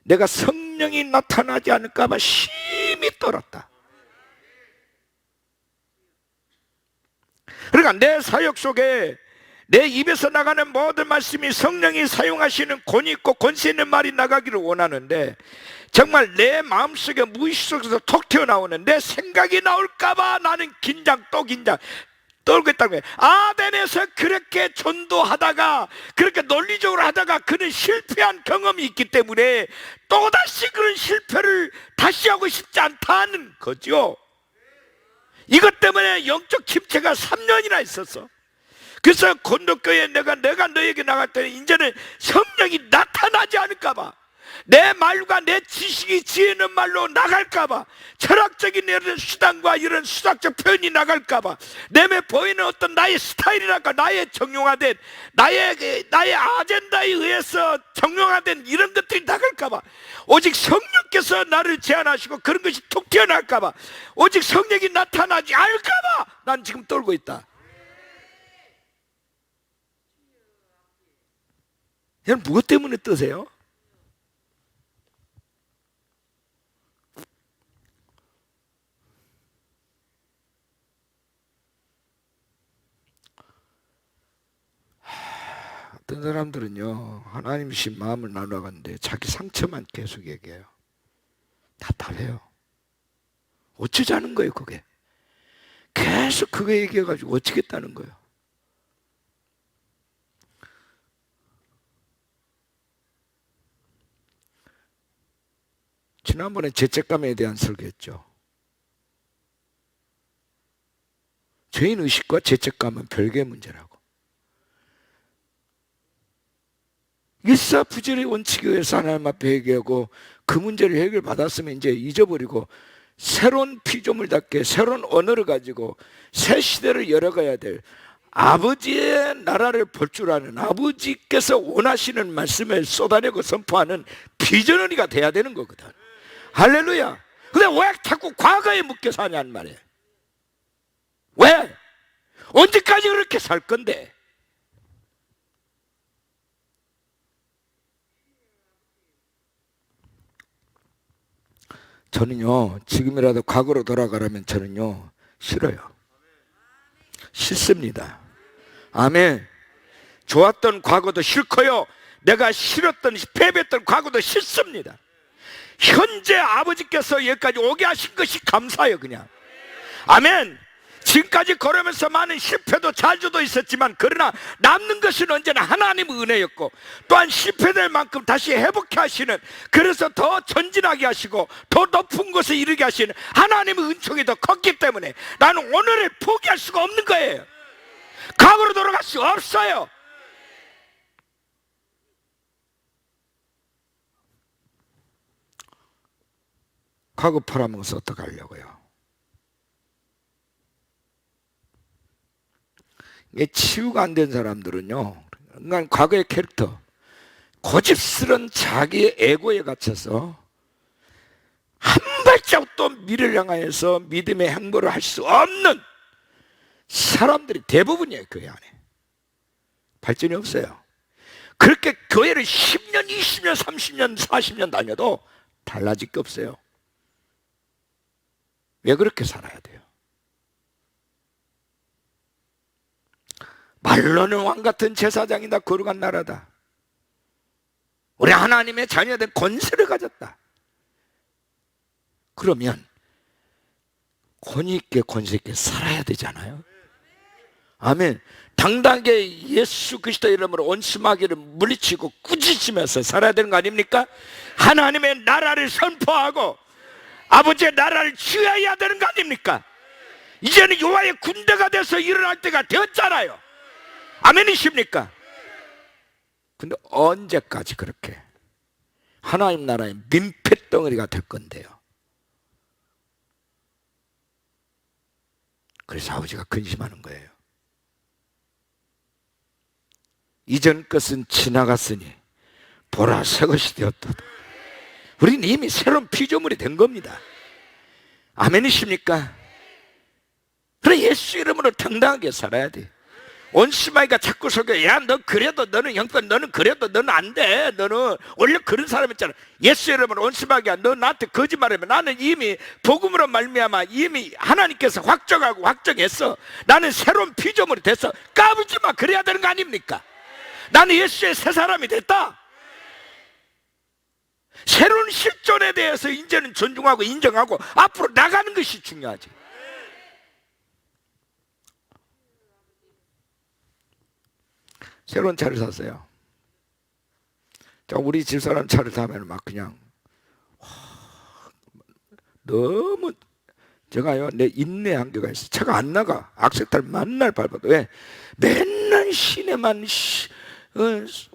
내가 성령이 나타나지 않을까 봐 심히 떨었다. 그러니까 내 사역 속에 내 입에서 나가는 모든 말씀이 성령이 사용하시는 권위 있고 권세 있는 말이 나가기를 원하는데, 정말 내 마음속에 무의식 속에서 톡 튀어나오는 내 생각이 나올까 봐 나는 긴장 또 긴장. 떨고 있다는 거예요. 아덴에서 그렇게 전도하다가 그렇게 논리적으로 하다가 그는 실패한 경험이 있기 때문에 또다시 그런 실패를 다시 하고 싶지 않다는 거죠. 이것 때문에 영적 침체가 3년이나 있었어. 그래서 건너교회에 내가 너에게 나갈 때는 이제는 성령이 나타나지 않을까봐, 내 말과 내 지식이 지혜는 말로 나갈까봐, 철학적인 이런 수단과 이런 수학적 표현이 나갈까봐, 내게 보이는 어떤 나의 스타일이랄까, 나의 정형화된 나의 아젠다에 의해서 정형화된 이런 것들이 나갈까봐, 오직 성령께서 나를 제한하시고 그런 것이 툭 튀어나올까봐, 오직 성령이 나타나지 않을까봐 난 지금 떨고 있다. 여러분, 무엇 때문에 뜨세요? 어떤 사람들은요, 하나님이신 마음을 나눠가는데 자기 상처만 계속 얘기해요. 답답해요. 어쩌자는 거예요, 그게. 계속 그거 얘기해가지고 어쩌겠다는 거예요. 지난번에 죄책감에 대한 설교했죠. 죄인의식과 죄책감은 별개의 문제라고. 일사부절의 원칙에 의해서 하나님 앞에 회개하고 그 문제를 해결받았으면 이제 잊어버리고 새로운 피조물답게 새로운 언어를 가지고 새 시대를 열어가야 될, 아버지의 나라를 볼 줄 아는, 아버지께서 원하시는 말씀을 쏟아내고 선포하는 비전언이가 돼야 되는 거거든. 할렐루야. 근데 왜 자꾸 과거에 묶여 사냐는 말이에요. 왜? 언제까지 그렇게 살 건데? 저는요, 지금이라도 과거로 돌아가라면 저는요, 싫어요. 싫습니다. 아멘. 좋았던 과거도 싫고요, 내가 싫었던 패배했던 과거도 싫습니다. 현재 아버지께서 여기까지 오게 하신 것이 감사해요, 그냥. 아멘. 지금까지 걸으면서 많은 실패도 좌절도 있었지만, 그러나 남는 것은 언제나 하나님의 은혜였고, 또한 실패될 만큼 다시 회복해 하시는, 그래서 더 전진하게 하시고 더 높은 곳에 이르게 하시는 하나님의 은총이 더 컸기 때문에 나는 오늘을 포기할 수가 없는 거예요. 과거로 돌아갈 수 없어요. 과거 팔아먹어서 어떡하려고요? 이게 치유가 안 된 사람들은요, 그러니까 과거의 캐릭터, 고집스런 자기의 에고에 갇혀서 한 발자국도 미래를 향하여서 믿음의 행보를 할 수 없는 사람들이 대부분이에요. 교회 안에 발전이 없어요. 그렇게 교회를 10년, 20년, 30년, 40년 다녀도 달라질 게 없어요. 왜 그렇게 살아야 돼요? 말로는 왕같은 제사장이다, 거룩한 나라다, 우리 하나님의 자녀된 권세를 가졌다. 그러면 권위 있게 권세 있게 살아야 되잖아요. 아멘. 당당하게 예수 그리스도 이름으로 온수마귀를 물리치고 꾸짖으면서 살아야 되는 거 아닙니까? 하나님의 나라를 선포하고 아버지의 나라를 취해야 되는 거 아닙니까? 이제는 여호와의 군대가 돼서 일어날 때가 되었잖아요. 아멘이십니까? 근데 언제까지 그렇게 하나님 나라의 민폐덩어리가 될 건데요? 그래서 아버지가 근심하는 거예요. 이전 것은 지나갔으니 보라 새 것이 되었도다. 우리는 이미 새로운 피조물이 된 겁니다. 아멘이십니까? 그래, 예수 이름으로 당당하게 살아야 돼. 온시마이가 자꾸 설교, 야, 너 그래도 너는 형편, 너는 그래도 너는 안 돼. 너는 원래 그런 사람 있잖아. 예수 이름으로 온시마이야, 너 나한테 거짓말하면 나는 이미 복음으로 말미암아 이미 하나님께서 확정하고 확정했어. 나는 새로운 피조물이 됐어. 까불지 마. 그래야 되는 거 아닙니까? 나는 예수의 새 사람이 됐다. 새로운 실존에 대해서 이제는 존중하고 인정하고 앞으로 나가는 것이 중요하지. 새로운 차를 샀어요. 자, 우리 집사람 차를 타면 막 그냥 너무, 제가요, 내 인내 한계가 있어. 차가 안 나가. 악셀달 만날 밟아도. 왜? 맨날 시내만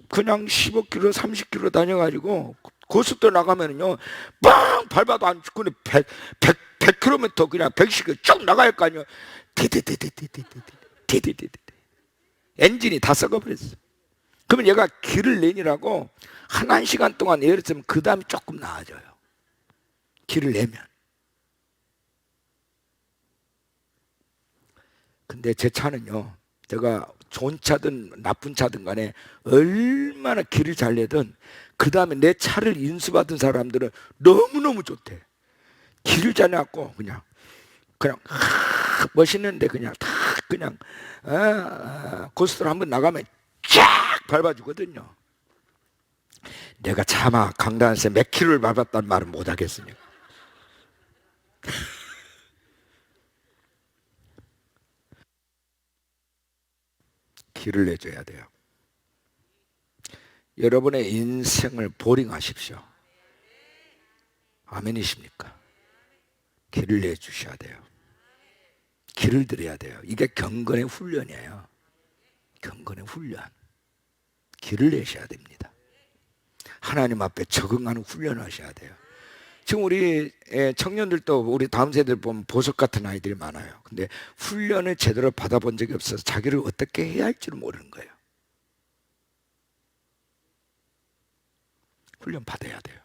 그냥 15km, 30km 다녀가지고 고속도로 나가면은요, 빵 밟아도 안 죽고 100km 그냥 110km 쭉 나갈 거 아니에요. 디디디디디디디디디디디디디 엔진이 다 썩어버렸어. 그러면 얘가 길을 내니라고 한 시간 동안 예를 들면 그 다음에 조금 나아져요. 길을 내면. 근데 제 차는요, 제가 좋은 차든 나쁜 차든 간에 얼마나 길을 잘 내든 그 다음에 내 차를 인수받은 사람들은 너무너무 좋대. 길을 잘 내갖고 그냥 멋있는데 그냥 다 그냥 고속도로 한번 나가면 쫙 밟아주거든요. 내가 차마 강단에서 몇 킬로를 밟았다는 말은 못하겠으니까. 길을 내줘야 돼요. 여러분의 인생을 보링하십시오. 아멘이십니까? 길을 내주셔야 돼요. 길을 드려야 돼요. 이게 경건의 훈련이에요. 경건의 훈련. 길을 내셔야 됩니다. 하나님 앞에 적응하는 훈련을 하셔야 돼요. 지금 우리 청년들도 우리 다음 세대들 보면 보석 같은 아이들이 많아요. 근데 훈련을 제대로 받아본 적이 없어서 자기를 어떻게 해야 할지를 모르는 거예요. 훈련 받아야 돼요.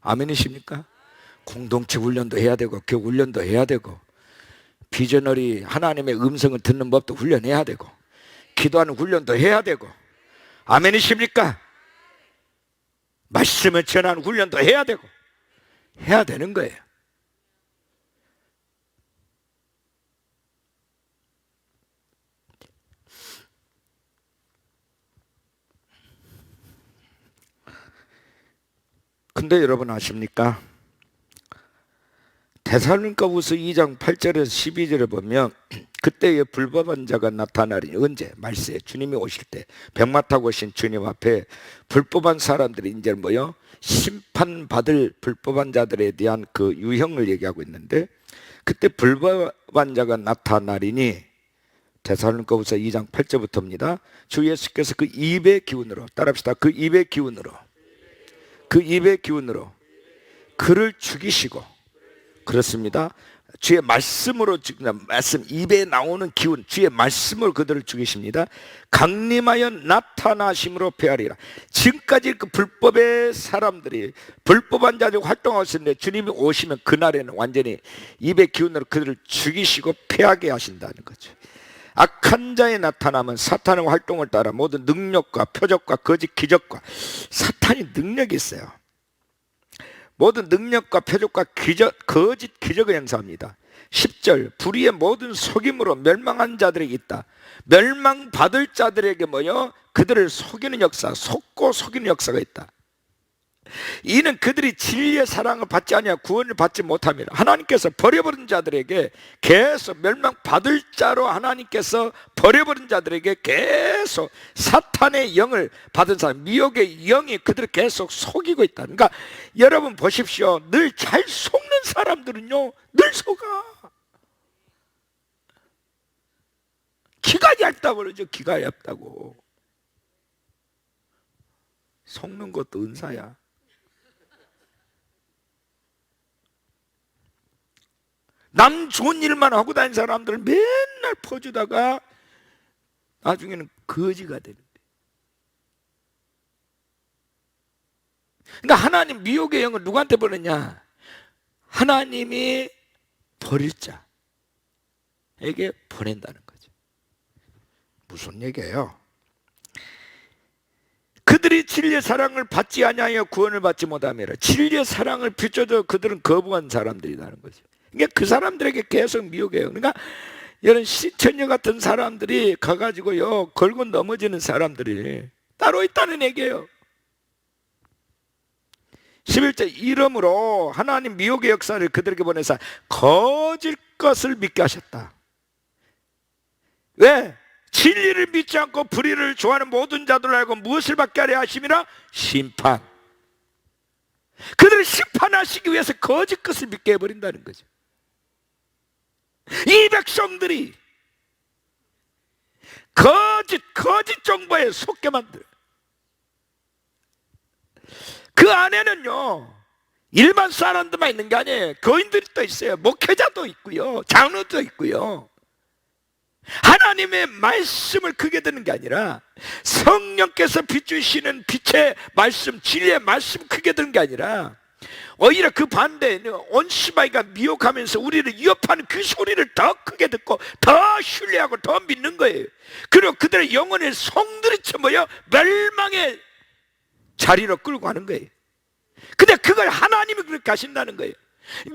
아멘이십니까? 공동체 훈련도 해야 되고 교육 훈련도 해야 되고 비저너리 하나님의 음성을 듣는 법도 훈련해야 되고 기도하는 훈련도 해야 되고 아멘이십니까? 말씀을 전하는 훈련도 해야 되고 해야 되는 거예요. 근데 여러분 아십니까? 데살로니가후서 2장 8절에서 12절에 보면 그때의 불법한 자가 나타나리니 언제? 말세에 주님이 오실 때 백마 타고 오신 주님 앞에 불법한 사람들이 이제 뭐요? 심판받을 불법한 자들에 대한 그 유형을 얘기하고 있는데 그때 불법한 자가 나타나리니 데살로니가후서 2장 8절부터입니다. 주 예수께서 그 입의 기운으로 따라합시다. 그 입의 기운으로 그를 죽이시고 그렇습니다. 주의 말씀으로 말씀 입에 나오는 기운 주의 말씀으로 그들을 죽이십니다. 강림하여 나타나심으로 패하리라. 지금까지 그 불법의 사람들이 불법한 자들이 활동하셨는데 주님이 오시면 그날에는 완전히 입의 기운으로 그들을 죽이시고 패하게 하신다는 거죠. 악한 자의 나타남은 사탄의 활동을 따라 모든 능력과 표적과 거짓 기적과 사탄이 능력이 있어요. 모든 능력과 표적과 거짓 기적을 행사합니다. 10절 불의의 모든 속임으로 멸망한 자들에게 있다. 멸망받을 자들에게 뭐요? 그들을 속이는 역사, 속고 속이는 역사가 있다. 이는 그들이 진리의 사랑을 받지 아니하고 구원을 받지 못함이라. 하나님께서 버려버린 자들에게 계속 멸망받을 자로 하나님께서 버려버린 자들에게 계속 사탄의 영을 받은 사람, 미혹의 영이 그들을 계속 속이고 있다. 그러니까 여러분 보십시오. 늘 잘 속는 사람들은요 늘 속아. 기가 얇다고 그러죠. 기가 얇다고. 속는 것도 은사야. 남 좋은 일만 하고 다니는 사람들은 맨날 퍼주다가 나중에는 거지가 되는데. 그러니까 하나님 미혹의 영을 누구한테 보냈냐? 하나님이 버릴 자에게 보낸다는 거죠. 무슨 얘기예요? 그들이 진리의 사랑을 받지 아니하여 구원을 받지 못하며 진리의 사랑을 비춰줘 그들은 거부한 사람들이라는 거죠. 그러니까 그 사람들에게 계속 미혹해요. 그러니까 이런 시천녀 같은 사람들이 가가지고요 걸고 넘어지는 사람들이 따로 있다는 얘기예요. 11절 이러므로 하나님 미혹의 역사를 그들에게 보내사 거짓 것을 믿게 하셨다. 왜? 진리를 믿지 않고 불의를 좋아하는 모든 자들 알고 무엇을 받게 하려 하심이라? 심판. 그들을 심판하시기 위해서 거짓 것을 믿게 해버린다는 거죠. 이 백성들이 거짓 정보에 속게 만들어요. 그 안에는요, 일반 사람들만 있는 게 아니에요. 거인들이 또 있어요. 목회자도 있고요, 장로도 있고요. 하나님의 말씀을 크게 듣는 게 아니라 성령께서 비추시는 빛의 말씀, 진리의 말씀 크게 듣는 게 아니라 오히려 그 반대에는 온시바이가 미혹하면서 우리를 위협하는 그 소리를 더 크게 듣고 더 신뢰하고 더 믿는 거예요. 그리고 그들의 영혼을 송두리쳐 모여 멸망의 자리로 끌고 가는 거예요. 근데 그걸 하나님이 그렇게 하신다는 거예요.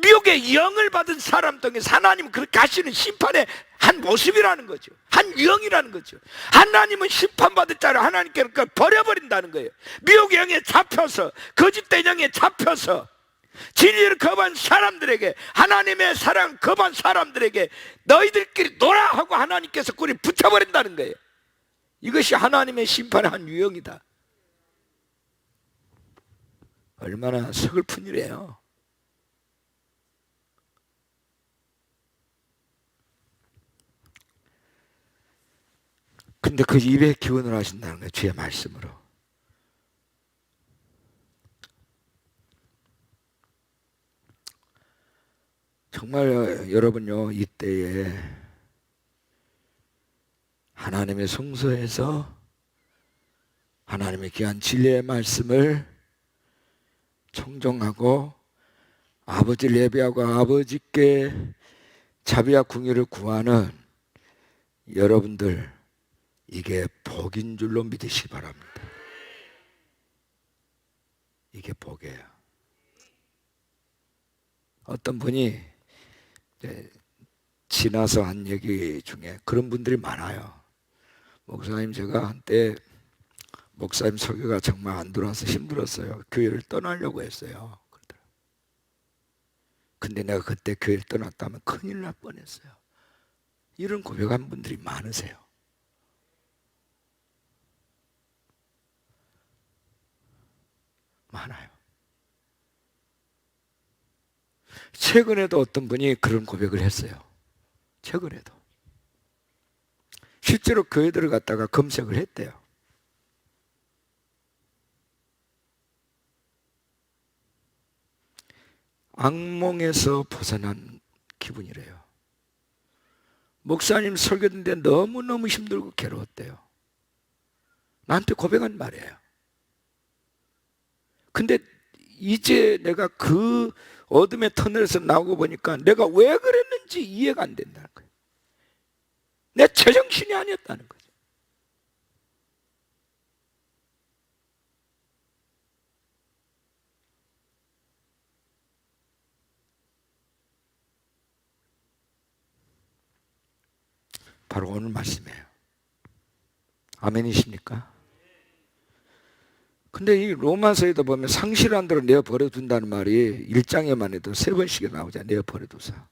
미혹의 영을 받은 사람 등에서 하나님은 그렇게 하시는 심판의 한 모습이라는 거죠. 한 유형이라는 거죠. 하나님은 심판받을 자를 하나님께 버려버린다는 거예요. 미혹의 영에 잡혀서, 거짓된 영에 잡혀서 진리를 거부한 사람들에게, 하나님의 사랑 거부한 사람들에게 너희들끼리 놀아 하고 하나님께서 꿀이 붙여버린다는 거예요. 이것이 하나님의 심판의 한 유형이다. 얼마나 서글픈 일이에요. 근데 그 입에 기원을 하신다는 거예요. 주의 말씀으로. 정말 여러분요, 이때에 하나님의 성소에서 하나님의 귀한 진리의 말씀을 청정하고 아버지를 예배하고 아버지께 자비와 궁유를 구하는 여러분들, 이게 복인 줄로 믿으시기 바랍니다. 이게 복이에요. 어떤 분이 지나서 한 얘기 중에 그런 분들이 많아요. 목사님, 제가 한때 목사님 설교가 정말 안 들어와서 힘들었어요. 교회를 떠나려고 했어요. 근데 내가 그때 교회를 떠났다면 큰일 날 뻔했어요. 이런 고백한 분들이 많으세요. 많아요. 최근에도 어떤 분이 그런 고백을 했어요. 최근에도 실제로 교회들을 갔다가 검색을 했대요. 악몽에서 벗어난 기분이래요. 목사님 설교 듣는데 너무너무 힘들고 괴로웠대요. 나한테 고백한 말이에요. 근데 이제 내가 그 어둠의 터널에서 나오고 보니까 내가 왜 그랬는지 이해가 안 된다는 거예요. 내 제정신이 아니었다는 거죠. 바로 오늘 말씀이에요. 아멘이십니까? 근데 이 로마서에도 보면 상실한 대로 내어 버려둔다는 말이 1장에만 해도 3번씩 나오잖아요. 내어 버려두사.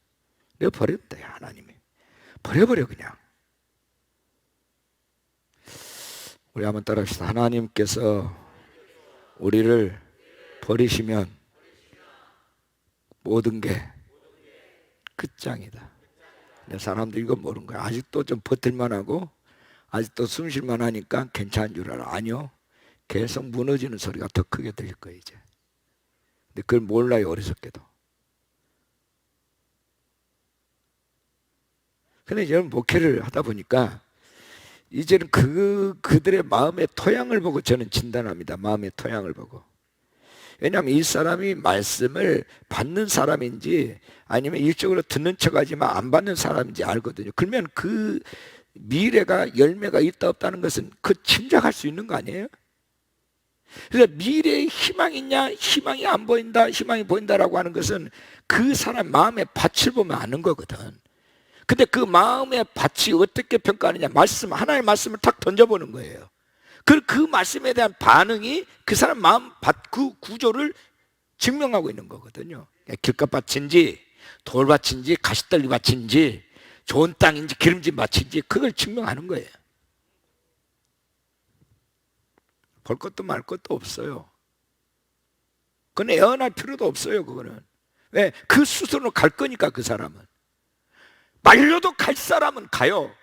내어 버렸대, 하나님이. 버려버려 그냥. 우리 한번 따라합시다. 하나님께서 우리를 버리시면 모든 게 끝장이다. 근데 사람들이 이거 모르는 거야. 아직도 좀 버틸만 하고 아직도 숨쉴만 하니까 괜찮은 줄 알아. 아니요. 계속 무너지는 소리가 더 크게 들릴 거예요, 이제. 근데 그걸 몰라요, 어리석게도. 근데 여러분, 목회를 하다 보니까 이제는 그들의 마음의 토양을 보고 저는 진단합니다. 마음의 토양을 보고. 왜냐하면 이 사람이 말씀을 받는 사람인지 아니면 일적으로 듣는 척하지만 안 받는 사람인지 알거든요. 그러면 그 미래가 열매가 있다 없다는 것은 그 짐작할 수 있는 거 아니에요? 그래서 미래에 희망이 있냐, 희망이 안 보인다, 희망이 보인다라고 하는 것은 그 사람 마음의 밭을 보면 아는 거거든. 근데 그 마음의 밭이 어떻게 평가하느냐, 말씀, 하나님의 말씀을 탁 던져보는 거예요. 그 말씀에 대한 반응이 그 사람 마음 밭, 그 구조를 증명하고 있는 거거든요. 길가밭인지 돌밭인지 가시떨기 밭인지 좋은 땅인지 기름진 밭인지 그걸 증명하는 거예요. 볼 것도 말 것도 없어요. 그건 애원할 필요도 없어요. 그거는 왜? 그 수순으로 갈 거니까. 그 사람은 말려도 갈 사람은 가요.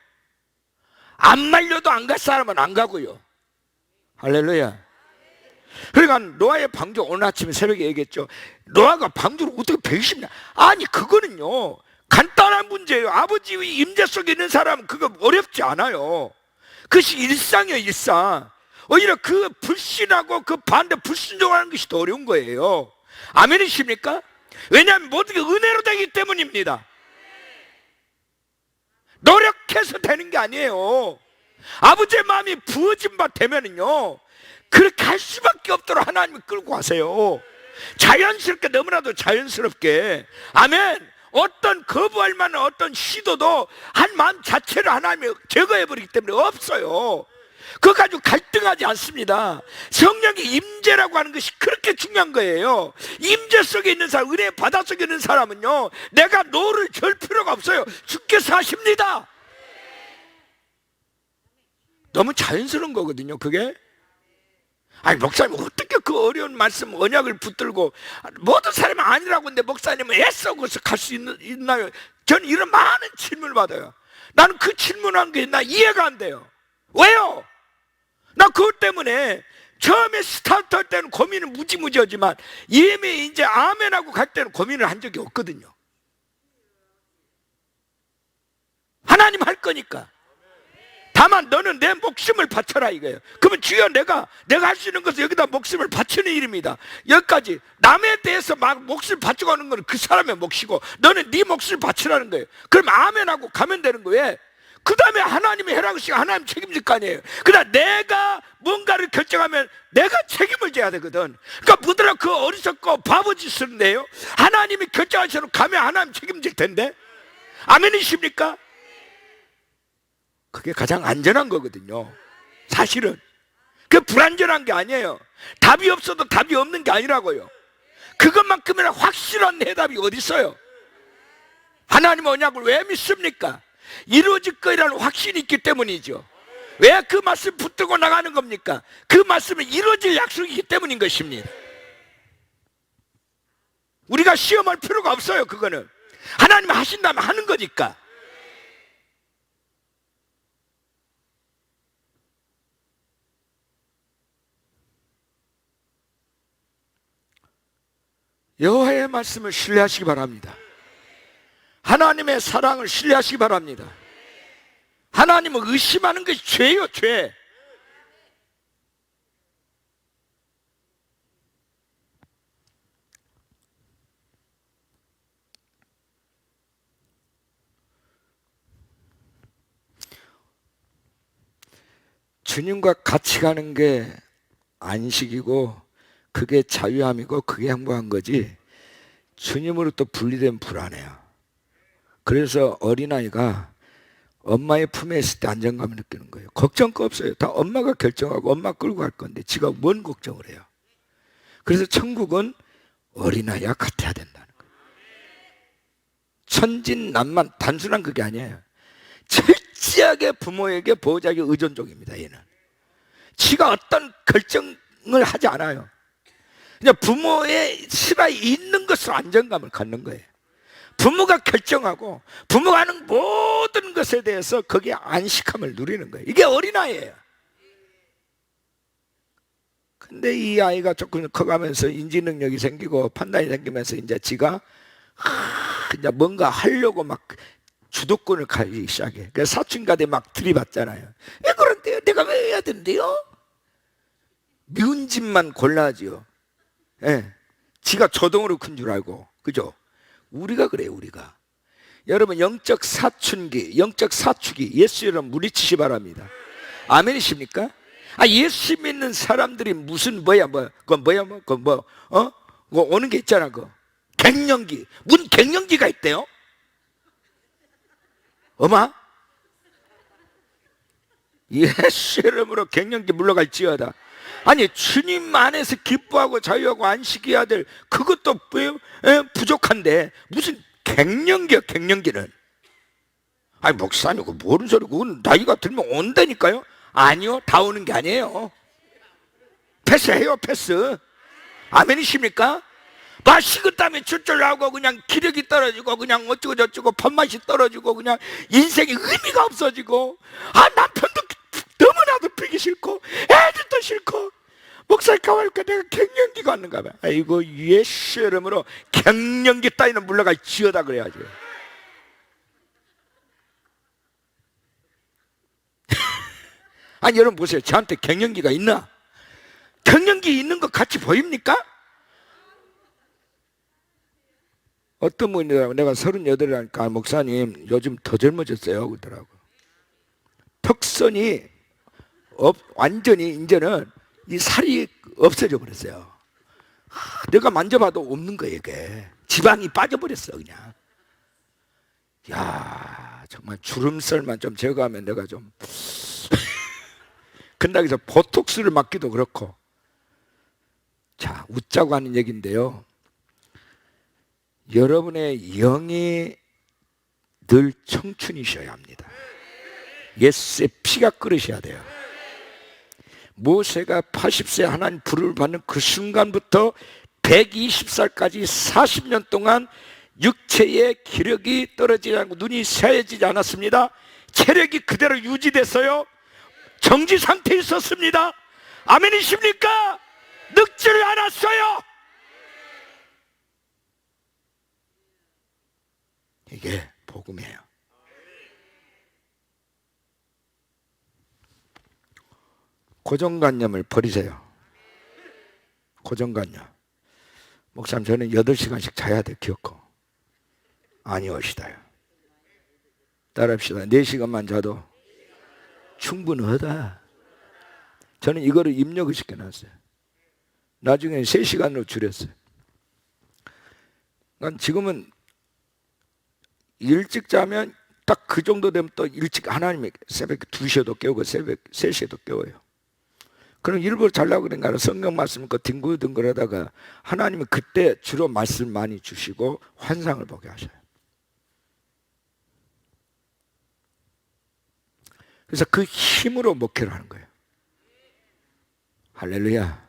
안 말려도 안 갈 사람은 안 가고요. 할렐루야. 그러니까 노아의 방주, 오늘 아침에 새벽에 얘기했죠. 노아가 방주를 어떻게 120년, 아니 그거는요 간단한 문제예요. 아버지의 임재 속에 있는 사람은 그거 어렵지 않아요. 그것이 일상이에요. 일상. 오히려 그 불신하고 그 반대 불순종하는 것이 더 어려운 거예요. 아멘이십니까? 왜냐하면 모든 게 은혜로 되기 때문입니다. 노력해서 되는 게 아니에요. 아버지의 마음이 부어진 바 되면은요 그렇게 할 수밖에 없도록 하나님이 끌고 가세요. 자연스럽게, 너무나도 자연스럽게. 아멘. 어떤 거부할 만한 어떤 시도도 한 마음 자체를 하나님이 제거해버리기 때문에 없어요. 그거 가지고 갈등하지 않습니다. 성령의 임재라고 하는 것이 그렇게 중요한 거예요. 임재 속에 있는 사람, 은혜의 바다 속에 있는 사람은요 내가 노를 절 필요가 없어요. 주께서 하십니다. 너무 자연스러운 거거든요 그게. 아니 목사님 어떻게 그 어려운 말씀 언약을 붙들고 모든 사람이 아니라고 하는데 목사님은 애써 그래서 갈 수 있나요? 저는 이런 많은 질문을 받아요. 나는 그 질문한 게 나 이해가 안 돼요. 왜요? 나 그것 때문에 처음에 스타트 할 때는 고민은 무지무지하지만 이미 이제 아멘하고 갈 때는 고민을 한 적이 없거든요. 하나님 할 거니까. 다만 너는 내 목숨을 바쳐라 이거예요. 그러면 주여 내가 할 수 있는 것은 여기다 목숨을 바치는 일입니다. 여기까지. 남에 대해서 막 목숨을 바치고 하는 건 그 사람의 몫이고 너는 네 목숨을 바치라는 거예요. 그럼 아멘하고 가면 되는 거예요. 그 다음에 하나님이 해라고 하시고 하나님 책임질 거 아니에요. 그러나 내가 뭔가를 결정하면 내가 책임을 져야 되거든. 그러니까 뭐더라 그 어리석고 바보짓을 내요. 하나님이 결정하시고 가면 하나님 책임질 텐데. 아멘이십니까? 그게 가장 안전한 거거든요. 사실은 그 불안전한 게 아니에요. 답이 없어도 답이 없는 게 아니라고요. 그것만큼이나 확실한 해답이 어디 있어요? 하나님 언약을 왜 믿습니까? 이루어질 거라는 확신이 있기 때문이죠. 왜 그 말씀 붙들고 나가는 겁니까? 그 말씀은 이루어질 약속이기 때문인 것입니다. 우리가 시험할 필요가 없어요. 그거는 하나님이 하신다면 하는 거니까. 여호와의 말씀을 신뢰하시기 바랍니다. 하나님의 사랑을 신뢰하시기 바랍니다. 하나님을 의심하는 것이 죄예요. 죄. 주님과 같이 가는 게 안식이고 그게 자유함이고 그게 행복한 거지 주님으로부터 분리되면 불안해요. 그래서 어린아이가 엄마의 품에 있을 때 안정감을 느끼는 거예요. 걱정 거 없어요. 다 엄마가 결정하고 엄마 끌고 갈 건데 지가 뭔 걱정을 해요. 그래서 천국은 어린아이와 같아야 된다는 거예요. 천진난만 단순한 그게 아니에요. 철저하게 부모에게 보호자에게 의존적입니다. 얘는 지가 어떤 결정을 하지 않아요. 그냥 부모의 실화에 있는 것으로 안정감을 갖는 거예요. 부모가 결정하고 부모가 하는 모든 것에 대해서 거기에 안식함을 누리는 거예요. 이게 어린아이예요. 근데 이 아이가 조금 커가면서 인지 능력이 생기고 판단이 생기면서 이제 지가 이제 뭔가 하려고 막 주도권을 가지기 시작해. 그래서 사춘기한테 막 들이받잖아요. 왜 그런데요? 내가 왜 해야 된대요? 미운 집만 골라지요. 예, 지가 조동으로 큰 줄 알고. 그죠? 우리가 그래요. 우리가 여러분 영적 사춘기, 영적 사축이 예수 여러분 물리치시 바랍니다. 아멘이십니까? 예수 믿는 사람들이 무슨 그거 오는 게 있잖아. 그 갱년기. 무슨 갱년기가 있대요? 어마? 예수 이름으로 갱년기 물러갈지어다. 아니 주님 안에서 기뻐하고 자유하고 안식해야 될 그것도 부족한데 무슨 갱년기야. 갱년기는 아니 목사님 그거 모르는 소리. 그건 나이가 들면 온다니까요. 아니요, 다 오는 게 아니에요. 패스해요, 패스. 아멘이십니까? 막 식은땀이 줄줄 나오고 그냥 기력이 떨어지고 그냥 어쩌고 저쩌고 밥맛이 떨어지고 그냥 인생에 의미가 없어지고, 남편도 너무나도 뵈기 싫고 애들도 싫고 목사님 가보니까 내가 갱년기가 왔는가 봐. 아이고, 예수 이름으로 갱년기 따위는 물러가 지어다 그래야지. 아니 여러분 보세요. 저한테 갱년기가 있나? 갱년기 있는 것 같이 보입니까? 어떤 분이라고 내가 38이라니까 목사님 요즘 더 젊어졌어요 그러더라고. 턱선이 완전히 이제는 이 살이 없어져 버렸어요. 내가 만져봐도 없는 거예요. 이게 지방이 빠져버렸어 그냥. 야, 정말 주름살만 좀 제거하면 내가 좀 근다고 해서 보톡스를 맞기도 그렇고. 자, 웃자고 하는 얘기인데요, 여러분의 영이 늘 청춘이셔야 합니다. 예수의 피가 끓으셔야 돼요. 모세가 80세 하나님 부름을 받는 그 순간부터 120살까지 40년 동안 육체의 기력이 떨어지지 않고 눈이 새해지지 않았습니다. 체력이 그대로 유지됐어요. 정지 상태에 있었습니다. 아멘이십니까? 늙지를 않았어요. 이게 복음이에요. 고정관념을 버리세요. 고정관념. 목사님 저는 8시간씩 자야 돼 기어코. 아니오시다요. 따라합시다. 4시간만 자도 충분하다. 저는 이거를 입력을 시켜놨어요. 나중에 3시간으로 줄였어요. 그러니까 지금은 일찍 자면 딱 그 정도 되면 또 일찍 하나님이 새벽 2시에도 깨우고 새벽 3시에도 깨워요. 그럼 일부러 자려고 그러니까 성경 말씀 그 뒹굴뒹굴 하다가 하나님은 그때 주로 말씀 많이 주시고 환상을 보게 하셔요. 그래서 그 힘으로 목회를 하는 거예요. 할렐루야.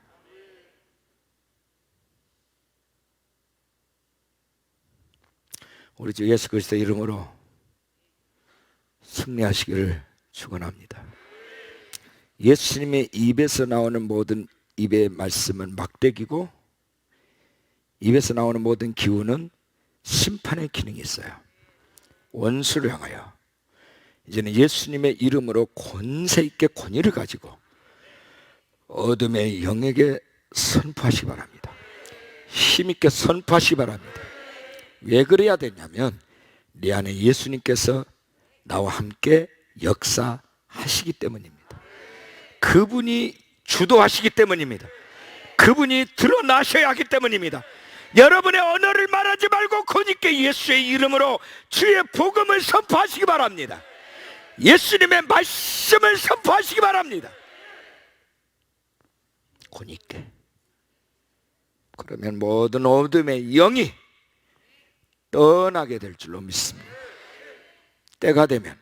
우리 주 예수 그리스도의 이름으로 승리하시기를 축원합니다. 예수님의 입에서 나오는 모든 입의 말씀은 막대기고, 입에서 나오는 모든 기운은 심판의 기능이 있어요. 원수를 향하여. 이제는 예수님의 이름으로 권세 있게 권위를 가지고 어둠의 영에게 선포하시기 바랍니다. 힘 있게 선포하시기 바랍니다. 왜 그래야 되냐면 내 안에 예수님께서 나와 함께 역사하시기 때문입니다. 그분이 주도하시기 때문입니다. 그분이 드러나셔야 하기 때문입니다. 여러분의 언어를 말하지 말고 권위있게 예수의 이름으로 주의 복음을 선포하시기 바랍니다. 예수님의 말씀을 선포하시기 바랍니다. 권위있게. 그러면 모든 어둠의 영이 떠나게 될 줄로 믿습니다. 때가 되면,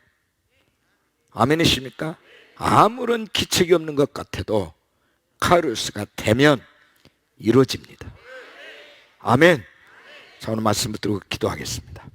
아멘이십니까? 아무런 기책이 없는 것 같아도 카이로스가 되면 이루어집니다. 아멘. 자, 오늘 말씀 붙들고 기도하겠습니다.